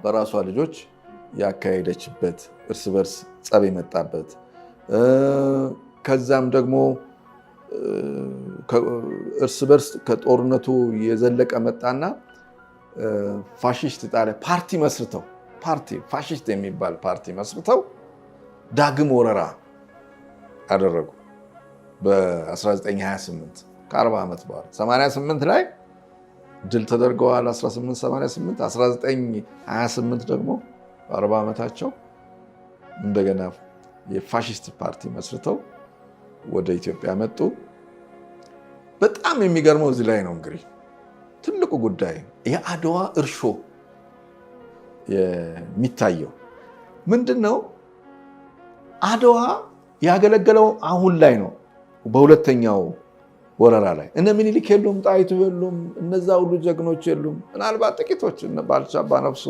በራሷ ልጆች ያካሄደችበት፣ እርስ በርስ ጸብ የመጣበት፣ ከዛም ደግሞ እርስ በርስ ከጦርነቱ የዘለቀ መጣና ፋሽስት ጣሊያን ፓርቲ መስርተው ፋሽስት የሚባል ፓርቲ መስርተው ዳግም ወረራ አደረጉ በ1928 ከ40 ዓመት በኋላ 88 ላይ ድል ተደርገዋል። 1888 1928 ደግሞ በ40 ዓመታቸው እንደገና የፋሽስት ፓርቲ መስርተው ወደ ኢትዮጵያ መጡ። በጣም የሚገርመው እዚህ ላይ ነው እንግዲህ ትልቁ ጉዳይ የአድዋ እርሾ የሚታየው ምንድነው? አድዋ ያገለገለው አሁን ላይ ነው። በሁለተኛው ወረራ ላይ እነ ምኒልክ የሉም፣ ጣይቱ የሉም፣ እነዛ ሁሉ ጀግኖች የሉም። ምናልባት ጥቂቶች እነ ባልቻ አባነፍሶ፣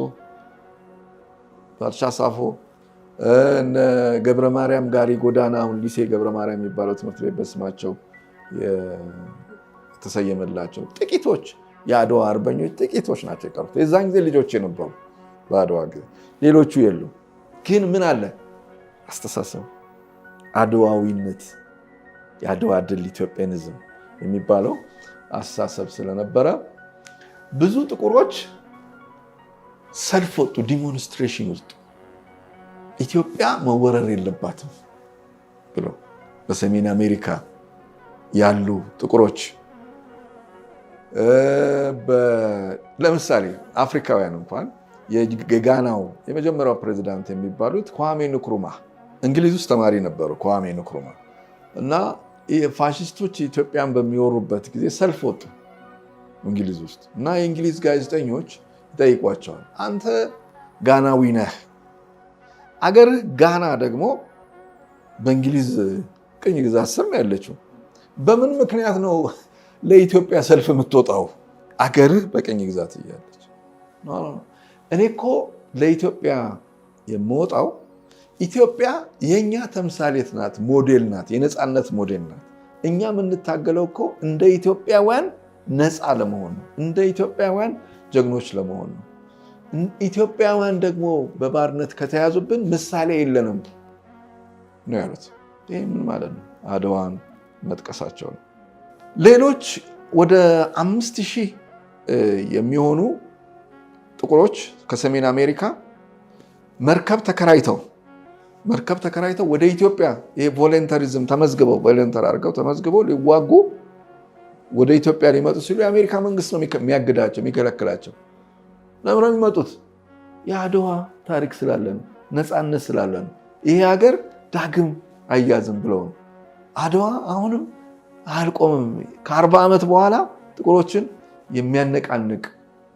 ባልቻ ሳፎ፣ እነ ገብረ ማርያም ጋሪ ጎዳና፣ አሁን ሊሴ ገብረ ማርያም የሚባለው ትምህርት ቤት በስማቸው የተሰየመላቸው ጥቂቶች የአድዋ አርበኞች ጥቂቶች ናቸው የቀሩት። የዛን ጊዜ ልጆች የነበሩ በአድዋ ጊዜ ሌሎቹ የሉም። ግን ምን አለ? አስተሳሰብ፣ አድዋዊነት፣ የአድዋ ድል ኢትዮጵያኒዝም የሚባለው አስተሳሰብ ስለነበረ ብዙ ጥቁሮች ሰልፍ ወጡ፣ ዲሞንስትሬሽን ውስጥ ኢትዮጵያ መወረር የለባትም ብለው በሰሜን አሜሪካ ያሉ ጥቁሮች ለምሳሌ አፍሪካውያን እንኳን የጋናው የመጀመሪያው ፕሬዚዳንት የሚባሉት ኳሜ ንክሩማ እንግሊዝ ውስጥ ተማሪ ነበሩ። ኳሜ ንክሩማ እና ፋሽስቶች ኢትዮጵያን በሚወሩበት ጊዜ ሰልፍ ወጡ እንግሊዝ ውስጥ እና የእንግሊዝ ጋዜጠኞች ይጠይቋቸዋል። አንተ ጋናዊ ነህ፣ አገርህ ጋና ደግሞ በእንግሊዝ ቅኝ ግዛት ስር ነው ያለችው። በምን ምክንያት ነው ለኢትዮጵያ ሰልፍ የምትወጣው? አገርህ በቅኝ ግዛት እያለች። እኔ እኮ ለኢትዮጵያ የምወጣው ኢትዮጵያ የእኛ ተምሳሌት ናት፣ ሞዴል ናት፣ የነፃነት ሞዴል ናት። እኛ የምንታገለው እኮ እንደ ኢትዮጵያውያን ነፃ ለመሆን ነው፣ እንደ ኢትዮጵያውያን ጀግኖች ለመሆን ነው። ኢትዮጵያውያን ደግሞ በባርነት ከተያዙብን ምሳሌ የለንም ነው ያሉት። ይህ ምን ማለት ነው? አድዋን መጥቀሳቸው ነው። ሌሎች ወደ 5000 የሚሆኑ ጥቁሮች ከሰሜን አሜሪካ መርከብ ተከራይተው ወደ ኢትዮጵያ ቮለንተሪዝም ተመዝግበው ሊዋጉ ወደ ኢትዮጵያ ሊመጡ ሲሉ የአሜሪካ መንግስት ነው የሚያግዳቸው፣ የሚከለክላቸው። ለምን ነው የሚመጡት? የአድዋ ታሪክ ስላለ ነው፣ ነፃነት ስላለ ነው። ይሄ ሀገር ዳግም አያዝም ብለው ነው። አድዋ አሁንም አልቆምም። ከ40 ዓመት በኋላ ጥቁሮችን የሚያነቃንቅ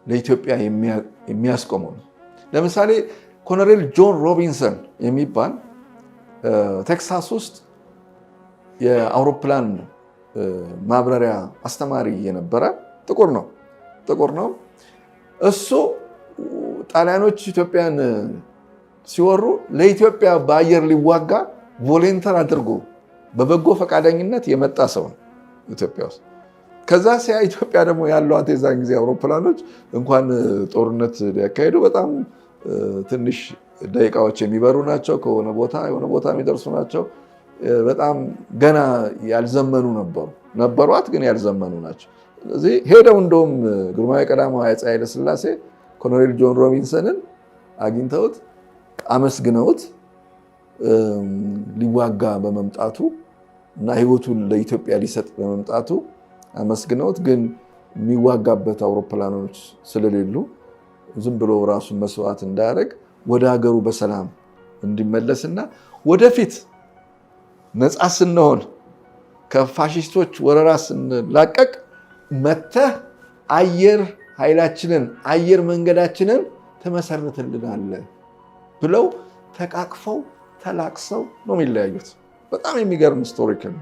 ለኢትዮጵያ የሚያስቆመው ነው። ለምሳሌ ኮሎኔል ጆን ሮቢንሰን የሚባል ቴክሳስ ውስጥ የአውሮፕላን ማብረሪያ አስተማሪ የነበረ ጥቁር ነው። እሱ ጣሊያኖች ኢትዮጵያን ሲወሩ ለኢትዮጵያ በአየር ሊዋጋ ቮለንተር አድርጎ በበጎ ፈቃደኝነት የመጣ ሰው ነው ኢትዮጵያ ውስጥ። ከዛ ኢትዮጵያ ደግሞ ያሏት የዛን ጊዜ አውሮፕላኖች እንኳን ጦርነት ሊያካሄዱ በጣም ትንሽ ደቂቃዎች የሚበሩ ናቸው። ከሆነ ቦታ የሆነ ቦታ የሚደርሱ ናቸው። በጣም ገና ያልዘመኑ ነበሯት፣ ግን ያልዘመኑ ናቸው። ስለዚህ ሄደው እንደውም ግርማዊ ቀዳማዊ አፄ ኃይለ ሥላሴ ኮሎኔል ጆን ሮቢንሰንን አግኝተውት አመስግነውት ሊዋጋ በመምጣቱ እና ሕይወቱን ለኢትዮጵያ ሊሰጥ በመምጣቱ አመስግነውት፣ ግን የሚዋጋበት አውሮፕላኖች ስለሌሉ ዝም ብሎ ራሱን መስዋዕት እንዳያደርግ ወደ ሀገሩ በሰላም እንዲመለስና ወደፊት ነፃ ስንሆን ከፋሽስቶች ወረራ ስንላቀቅ መተህ አየር ኃይላችንን አየር መንገዳችንን ትመሰርትልናለህ ብለው ተቃቅፈው ተላቅሰው ነው የሚለያዩት። በጣም የሚገርም ስቶሪክ ነው።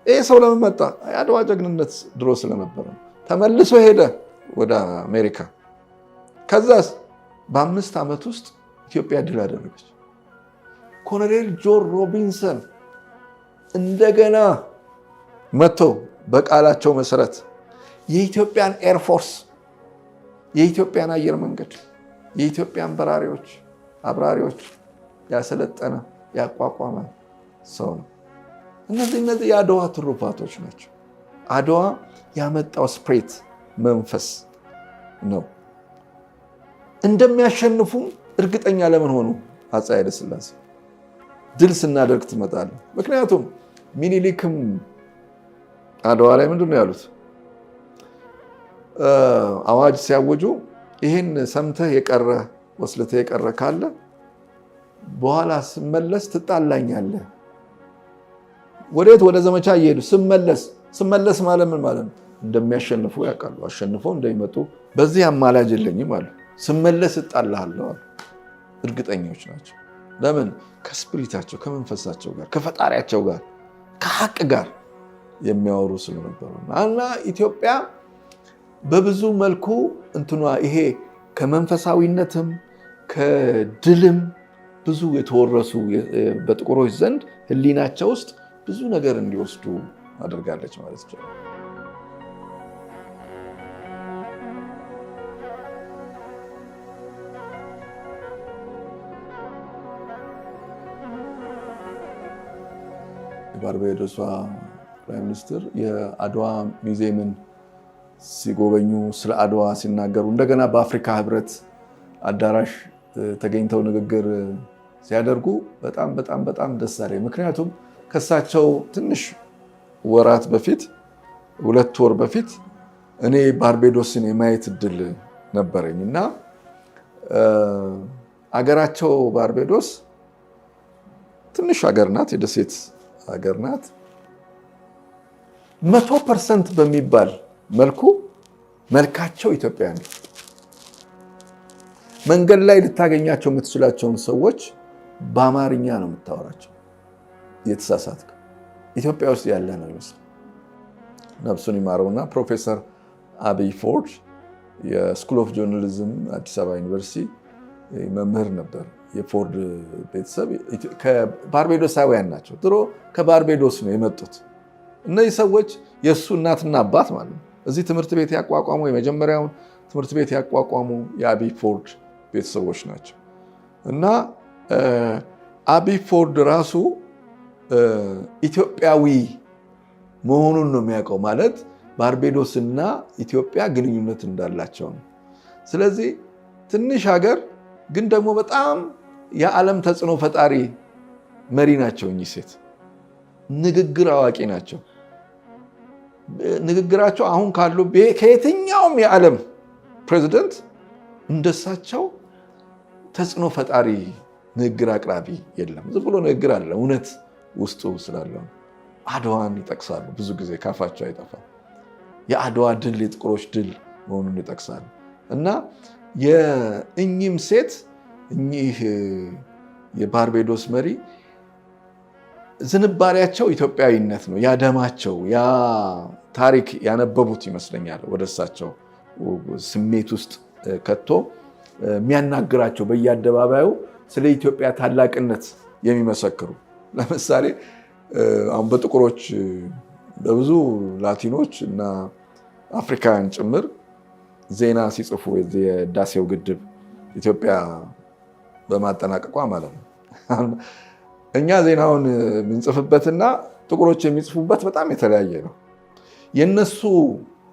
ይህ ሰው ለምን መጣ? የአድዋ ጀግንነት ድሮ ስለነበረ ተመልሶ ሄደ ወደ አሜሪካ። ከዛስ በ5 ዓመት ውስጥ ኢትዮጵያ ድል አደረገች። ኮሎኔል ጆን ሮቢንሰን እንደገና መጥተው በቃላቸው መሰረት የኢትዮጵያን ኤርፎርስ፣ የኢትዮጵያን አየር መንገድ፣ የኢትዮጵያን አብራሪዎች ያሰለጠነ ያቋቋመ ሰው ነው። እነዚህ የአድዋ ትሩፋቶች ናቸው። አድዋ ያመጣው ስፕሪት መንፈስ ነው። እንደሚያሸንፉም እርግጠኛ ለምን ሆኑ አፄ ኃይለ ሥላሴ? ድል ስናደርግ ትመጣለህ። ምክንያቱም ሚኒሊክም አድዋ ላይ ምንድን ነው ያሉት? አዋጅ ሲያወጁ ይህን ሰምተህ የቀረ ወስልተህ የቀረ ካለ በኋላ ስመለስ ትጣላኛለህ። ወዴት? ወደ ዘመቻ እየሄዱ ስመለስ ማለት ምን ማለት ነው? እንደሚያሸንፉ ያውቃሉ። አሸንፈው እንደሚመጡ በዚህ አማላጅ የለኝም አሉ። ስመለስ እጣልሃለሁ አሉ። እርግጠኞች ናቸው። ለምን? ከስፕሪታቸው ከመንፈሳቸው ጋር ከፈጣሪያቸው ጋር ከሀቅ ጋር የሚያወሩ ስለነበሩ እና ኢትዮጵያ በብዙ መልኩ እንትኗ ይሄ ከመንፈሳዊነትም ከድልም ብዙ የተወረሱ በጥቁሮች ዘንድ ሕሊናቸው ውስጥ ብዙ ነገር እንዲወስዱ አድርጋለች ማለት ይቻላል። የባርቤዶሷ ፕራይም ሚኒስትር የአድዋ ሚውዚየምን ሲጎበኙ ስለ አድዋ ሲናገሩ እንደገና በአፍሪካ ህብረት አዳራሽ ተገኝተው ንግግር ሲያደርጉ በጣም ደስ አለኝ። ምክንያቱም ከሳቸው ትንሽ ወራት በፊት 2 ወር በፊት እኔ ባርቤዶስን የማየት እድል ነበረኝ እና አገራቸው ባርቤዶስ ትንሽ ሀገር ናት፣ የደሴት ሀገር ናት። 100% በሚባል መልኩ መልካቸው ኢትዮጵያ ነው። መንገድ ላይ ልታገኛቸው የምትችላቸውን ሰዎች በአማርኛ ነው የምታወራቸው። እየተሳሳትክ ኢትዮጵያ ውስጥ ያለ ነው ይመስል። ነፍሱን ይማረውና ፕሮፌሰር አብይ ፎርድ የስኩል ኦፍ ጆርናሊዝም አዲስ አበባ ዩኒቨርሲቲ መምህር ነበር። የፎርድ ቤተሰብ ከባርቤዶሳውያን ናቸው። ድሮ ከባርቤዶስ ነው የመጡት። እነዚህ ሰዎች የእሱ እናትና አባት ማለት ነው። እዚህ ትምህርት ቤት ያቋቋሙ የመጀመሪያውን ትምህርት ቤት ያቋቋሙ የአብይ ፎርድ ቤተሰቦች ናቸው እና አብይ ፎርድ ራሱ ኢትዮጵያዊ መሆኑን ነው የሚያውቀው። ማለት ባርቤዶስ እና ኢትዮጵያ ግንኙነት እንዳላቸው ነው። ስለዚህ ትንሽ ሀገር ግን ደግሞ በጣም የዓለም ተጽዕኖ ፈጣሪ መሪ ናቸው። እኚህ ሴት ንግግር አዋቂ ናቸው። ንግግራቸው አሁን ካሉ ከየትኛውም የዓለም ፕሬዚደንት እንደሳቸው ተጽዕኖ ፈጣሪ ንግግር አቅራቢ የለም። ዝም ብሎ ንግግር አለ፣ እውነት ውስጡ ስላለው። አድዋን ይጠቅሳሉ፣ ብዙ ጊዜ ካፋቸው አይጠፋም። የአድዋ ድል የጥቁሮች ድል መሆኑን ይጠቅሳሉ እና የእኚህም ሴት እኚህ የባርቤዶስ መሪ ዝንባሌያቸው ኢትዮጵያዊነት ነው ያደማቸው። ያ ታሪክ ያነበቡት ይመስለኛል ወደ እሳቸው ስሜት ውስጥ ከቶ የሚያናግራቸው በየአደባባዩ ስለ ኢትዮጵያ ታላቅነት የሚመሰክሩ። ለምሳሌ አሁን በጥቁሮች በብዙ ላቲኖች እና አፍሪካውያን ጭምር ዜና ሲጽፉ የህዳሴው ግድብ ኢትዮጵያ በማጠናቀቋ ማለት ነው እኛ ዜናውን የምንጽፍበትና ጥቁሮች የሚጽፉበት በጣም የተለያየ ነው። የነሱ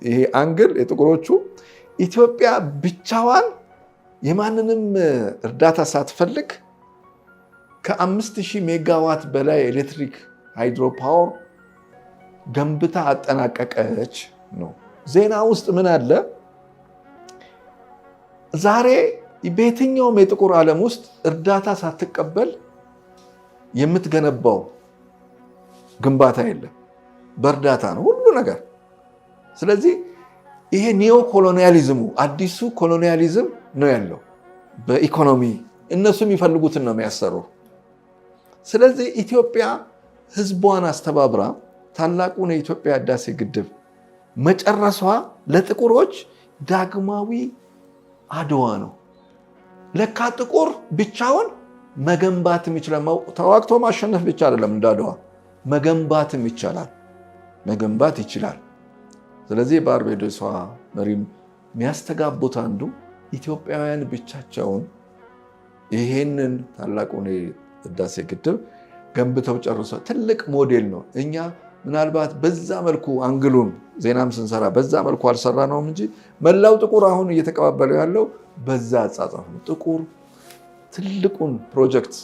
ይሄ አንግል የጥቁሮቹ ኢትዮጵያ ብቻዋን የማንንም እርዳታ ሳትፈልግ ከ5000 ሜጋዋት በላይ ኤሌክትሪክ ሃይድሮ ፓወር ገንብታ አጠናቀቀች ነው። ዜና ውስጥ ምን አለ? ዛሬ በየትኛውም የጥቁር ዓለም ውስጥ እርዳታ ሳትቀበል የምትገነባው ግንባታ የለም። በእርዳታ ነው ሁሉ ነገር። ስለዚህ ይሄ ኒዮ ኮሎኒያሊዝሙ አዲሱ ኮሎኒያሊዝም ነው ያለው። በኢኮኖሚ እነሱ የሚፈልጉትን ነው የሚያሰሩ። ስለዚህ ኢትዮጵያ ህዝቧን አስተባብራ ታላቁን የኢትዮጵያ ህዳሴ ግድብ መጨረሷ ለጥቁሮች ዳግማዊ አድዋ ነው። ለካ ጥቁር ብቻውን መገንባትም ይችላል። ተዋግቶ ማሸነፍ ብቻ አይደለም፣ እንዳድዋ መገንባትም ይቻላል፣ መገንባት ይችላል። ስለዚህ ባርቤዶሷ መሪም የሚያስተጋቡት አንዱ ኢትዮጵያውያን ብቻቸውን ይሄንን ታላቁን ህዳሴ ግድብ ገንብተው ጨርሰው ትልቅ ሞዴል ነው። እኛ ምናልባት በዛ መልኩ አንግሉን ዜናም ስንሰራ በዛ መልኩ አልሰራ ነውም እንጂ መላው ጥቁር አሁን እየተቀባበለው ያለው በዛ አጻጻፍ ነው። ጥቁር ትልቁን ፕሮጀክት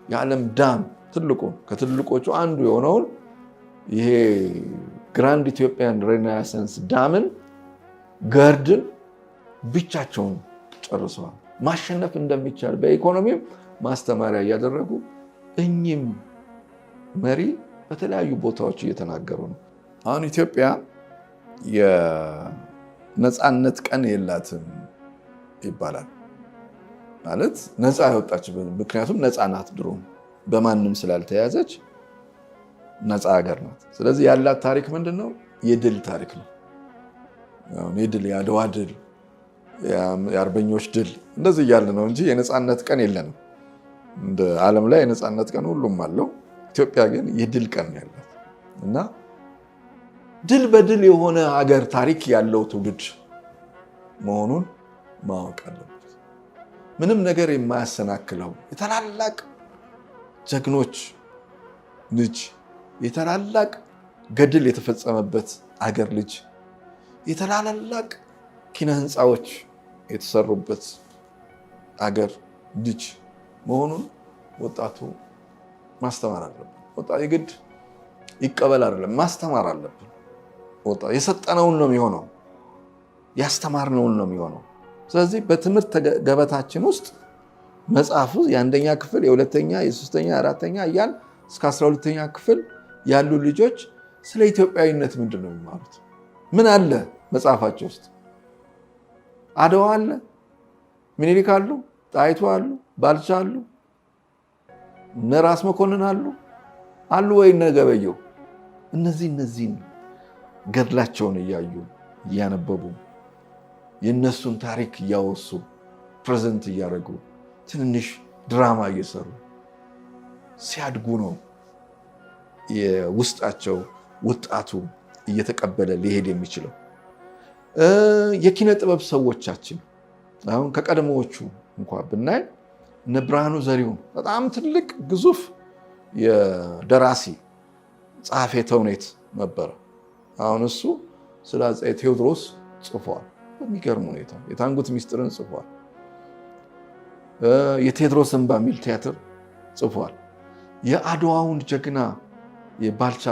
የዓለም ዳም ትልቁን ከትልቆቹ አንዱ የሆነውን ይሄ ግራንድ ኢትዮጵያን ሬኔሳንስ ዳምን ገርድን ብቻቸውን ጨርሰዋል። ማሸነፍ እንደሚቻል በኢኮኖሚም ማስተማሪያ እያደረጉ እኚህም መሪ በተለያዩ ቦታዎች እየተናገሩ ነው። አሁን ኢትዮጵያ የነፃነት ቀን የላትም ይባላል። ማለት ነፃ ያወጣችበት ምክንያቱም ነፃ ናት፣ ድሮ በማንም ስላልተያዘች ነፃ ሀገር ናት። ስለዚህ ያላት ታሪክ ምንድነው? የድል ታሪክ ነው። የድል የአድዋ ድል፣ የአርበኞች ድል እንደዚህ እያለ ነው እንጂ የነፃነት ቀን የለንም። እንደ ዓለም ላይ የነፃነት ቀን ሁሉም አለው። ኢትዮጵያ ግን የድል ቀን ያላት እና ድል በድል የሆነ ሀገር ታሪክ ያለው ትውልድ መሆኑን ማወቅ አለበት። ምንም ነገር የማያሰናክለው የታላላቅ ጀግኖች ልጅ፣ የታላላቅ ገድል የተፈጸመበት አገር ልጅ፣ የታላላቅ ኪነ ህንፃዎች የተሰሩበት አገር ልጅ መሆኑን ወጣቱ ማስተማር አለብን። ወጣት የግድ ይቀበል አይደለም፣ ማስተማር አለብን። ወጣት የሰጠነውን ነው የሚሆነው፣ ያስተማርነውን ነው የሚሆነው። ስለዚህ በትምህርት ገበታችን ውስጥ መጽሐፉ የአንደኛ ክፍል፣ የሁለተኛ፣ የሶስተኛ፣ የአራተኛ እያል እስከ 12ኛ ክፍል ያሉ ልጆች ስለ ኢትዮጵያዊነት ምንድን ነው የሚማሩት? ምን አለ መጽሐፋቸው ውስጥ? አድዋ አለ፣ ምኒልክ አሉ፣ ጣይቱ አሉ፣ ባልቻ አሉ፣ እነ ራስ መኮንን አሉ ወይ እነ ገበየሁ? እነዚህን ገድላቸውን እያዩ እያነበቡ የነሱን ታሪክ እያወሱ ፕሬዘንት እያደረጉ ትንንሽ ድራማ እየሰሩ ሲያድጉ ነው የውስጣቸው ወጣቱ እየተቀበለ ሊሄድ የሚችለው። የኪነ ጥበብ ሰዎቻችን አሁን ከቀድሞዎቹ እንኳን ብናይ እነ ብርሃኑ ዘሪሁን በጣም ትልቅ ግዙፍ የደራሲ ጸሐፌ ተውኔት ነበረ። አሁን እሱ ስለ አፄ ቴዎድሮስ ጽፏል። በሚገርም ሁኔታ የታንጉት ሚስጥርን ጽፏል። የቴዎድሮስ እንባ የሚል ቲያትር ጽፏል። የአድዋውን ጀግና የባልቻ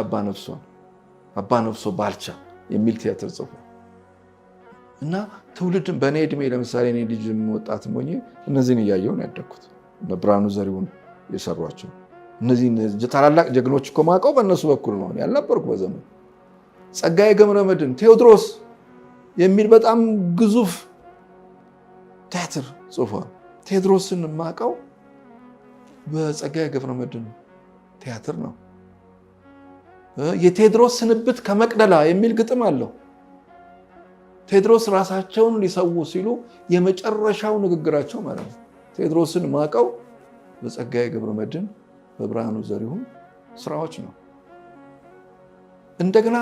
አባነፍሶ ባልቻ የሚል ቲያትር ጽፏል። እና ትውልድን በእኔ ዕድሜ ለምሳሌ እኔ ልጅ ወጣት ሆኜ እነዚህን እያየሁ ነው ያደግኩት። ብርሃኑ ዘሪሁን የሰሯቸው እነዚህ ታላላቅ ጀግኖች እኮ ማውቀው በእነሱ በኩል ነው፣ ያልነበርኩ በዘመኑ። ጸጋዬ ገብረመድኅን ቴዎድሮስ የሚል በጣም ግዙፍ ቲያትር ጽፏል። ቴዎድሮስን የማውቀው በጸጋዬ ገብረመድኅን ቲያትር ነው። የቴዎድሮስ ስንብት ከመቅደላ የሚል ግጥም አለው። ቴዎድሮስ ራሳቸውን ሊሰዉ ሲሉ የመጨረሻው ንግግራቸው ማለት ነው። ቴዎድሮስን የማውቀው በጸጋዬ ገብረመድኅን በብርሃኑ ዘሪሁን ስራዎች ነው። እንደገና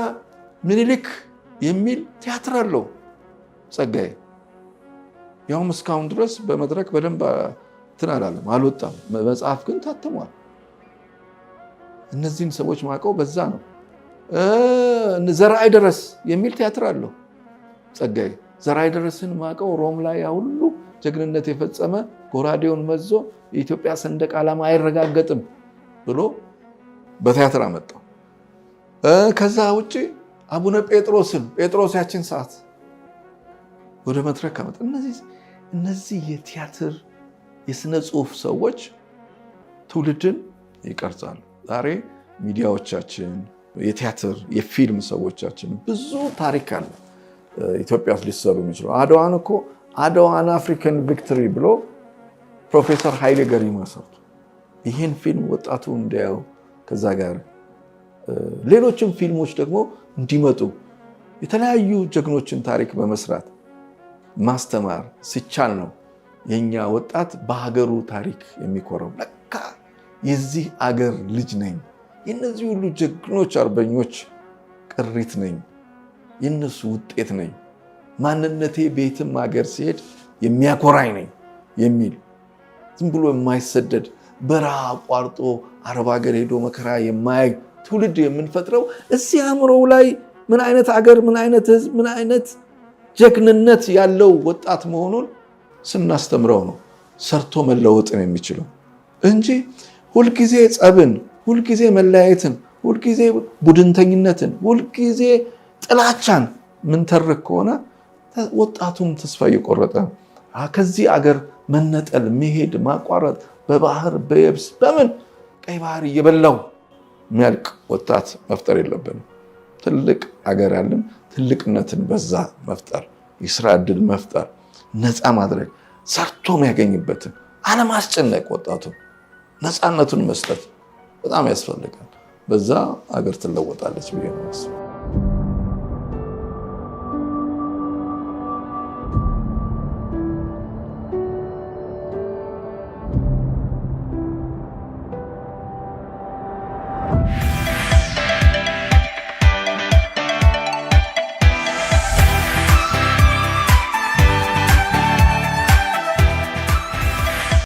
ምኒልክ የሚል ቲያትር አለው ጸጋዬ። ያውም እስካሁን ድረስ በመድረክ በደንብ እንትን አላለም፣ አልወጣም። መጽሐፍ ግን ታትሟል። እነዚህን ሰዎች ማውቀው በዛ ነው። ዘርአይ ደረስ የሚል ቲያትር አለው ጸጋዬ። ዘርአይ ደረስን ማውቀው ሮም ላይ ሁሉ ጀግንነት የፈጸመ ጎራዴውን መዞ የኢትዮጵያ ሰንደቅ ዓላማ አይረጋገጥም ብሎ በቲያትር አመጣው። ከዛ ውጭ አቡነ ጴጥሮስ ያችን ሰዓት ወደ መድረክ አመጣ። እነዚህ የቲያትር የስነ ጽሁፍ ሰዎች ትውልድን ይቀርጻሉ። ዛሬ ሚዲያዎቻችን፣ የቲያትር የፊልም ሰዎቻችን ብዙ ታሪክ አለ ኢትዮጵያ ውስጥ ሊሰሩ የሚችሉ። አድዋን እኮ አድዋን አፍሪካን ቪክቶሪ ብሎ ፕሮፌሰር ኃይሌ ገሪማ ሰርቶ ይህን ፊልም ወጣቱ እንዲያው ከዛ ጋር ሌሎችም ፊልሞች ደግሞ እንዲመጡ የተለያዩ ጀግኖችን ታሪክ በመስራት ማስተማር ሲቻል ነው የኛ ወጣት በሀገሩ ታሪክ የሚኮረው። ለካ የዚህ አገር ልጅ ነኝ፣ የነዚህ ሁሉ ጀግኖች አርበኞች ቅሪት ነኝ፣ የነሱ ውጤት ነኝ፣ ማንነቴ ቤትም ሀገር ሲሄድ የሚያኮራኝ ነኝ የሚል ዝም ብሎ የማይሰደድ በረሃ አቋርጦ አረብ ሀገር ሄዶ መከራ የማያይ ትውልድ የምንፈጥረው እዚህ አእምሮው ላይ ምን አይነት አገር፣ ምን አይነት ህዝብ፣ ምን አይነት ጀግንነት ያለው ወጣት መሆኑን ስናስተምረው ነው ሰርቶ መለወጥን የሚችለው እንጂ ሁልጊዜ ጸብን፣ ሁልጊዜ መለያየትን፣ ሁልጊዜ ቡድንተኝነትን፣ ሁልጊዜ ጥላቻን ምንተርክ ከሆነ ወጣቱም ተስፋ እየቆረጠ ከዚህ አገር መነጠል፣ መሄድ፣ ማቋረጥ በባህር በየብስ በምን ቀይ ባህር እየበላው የሚያልቅ ወጣት መፍጠር የለብንም። ትልቅ አገር ያለን ትልቅነትን በዛ መፍጠር፣ የስራ ዕድል መፍጠር፣ ነፃ ማድረግ፣ ሰርቶ የሚያገኝበትን አለማስጨነቅ፣ ወጣቱ ነፃነቱን መስጠት በጣም ያስፈልጋል። በዛ አገር ትለወጣለች ብዬ ነው።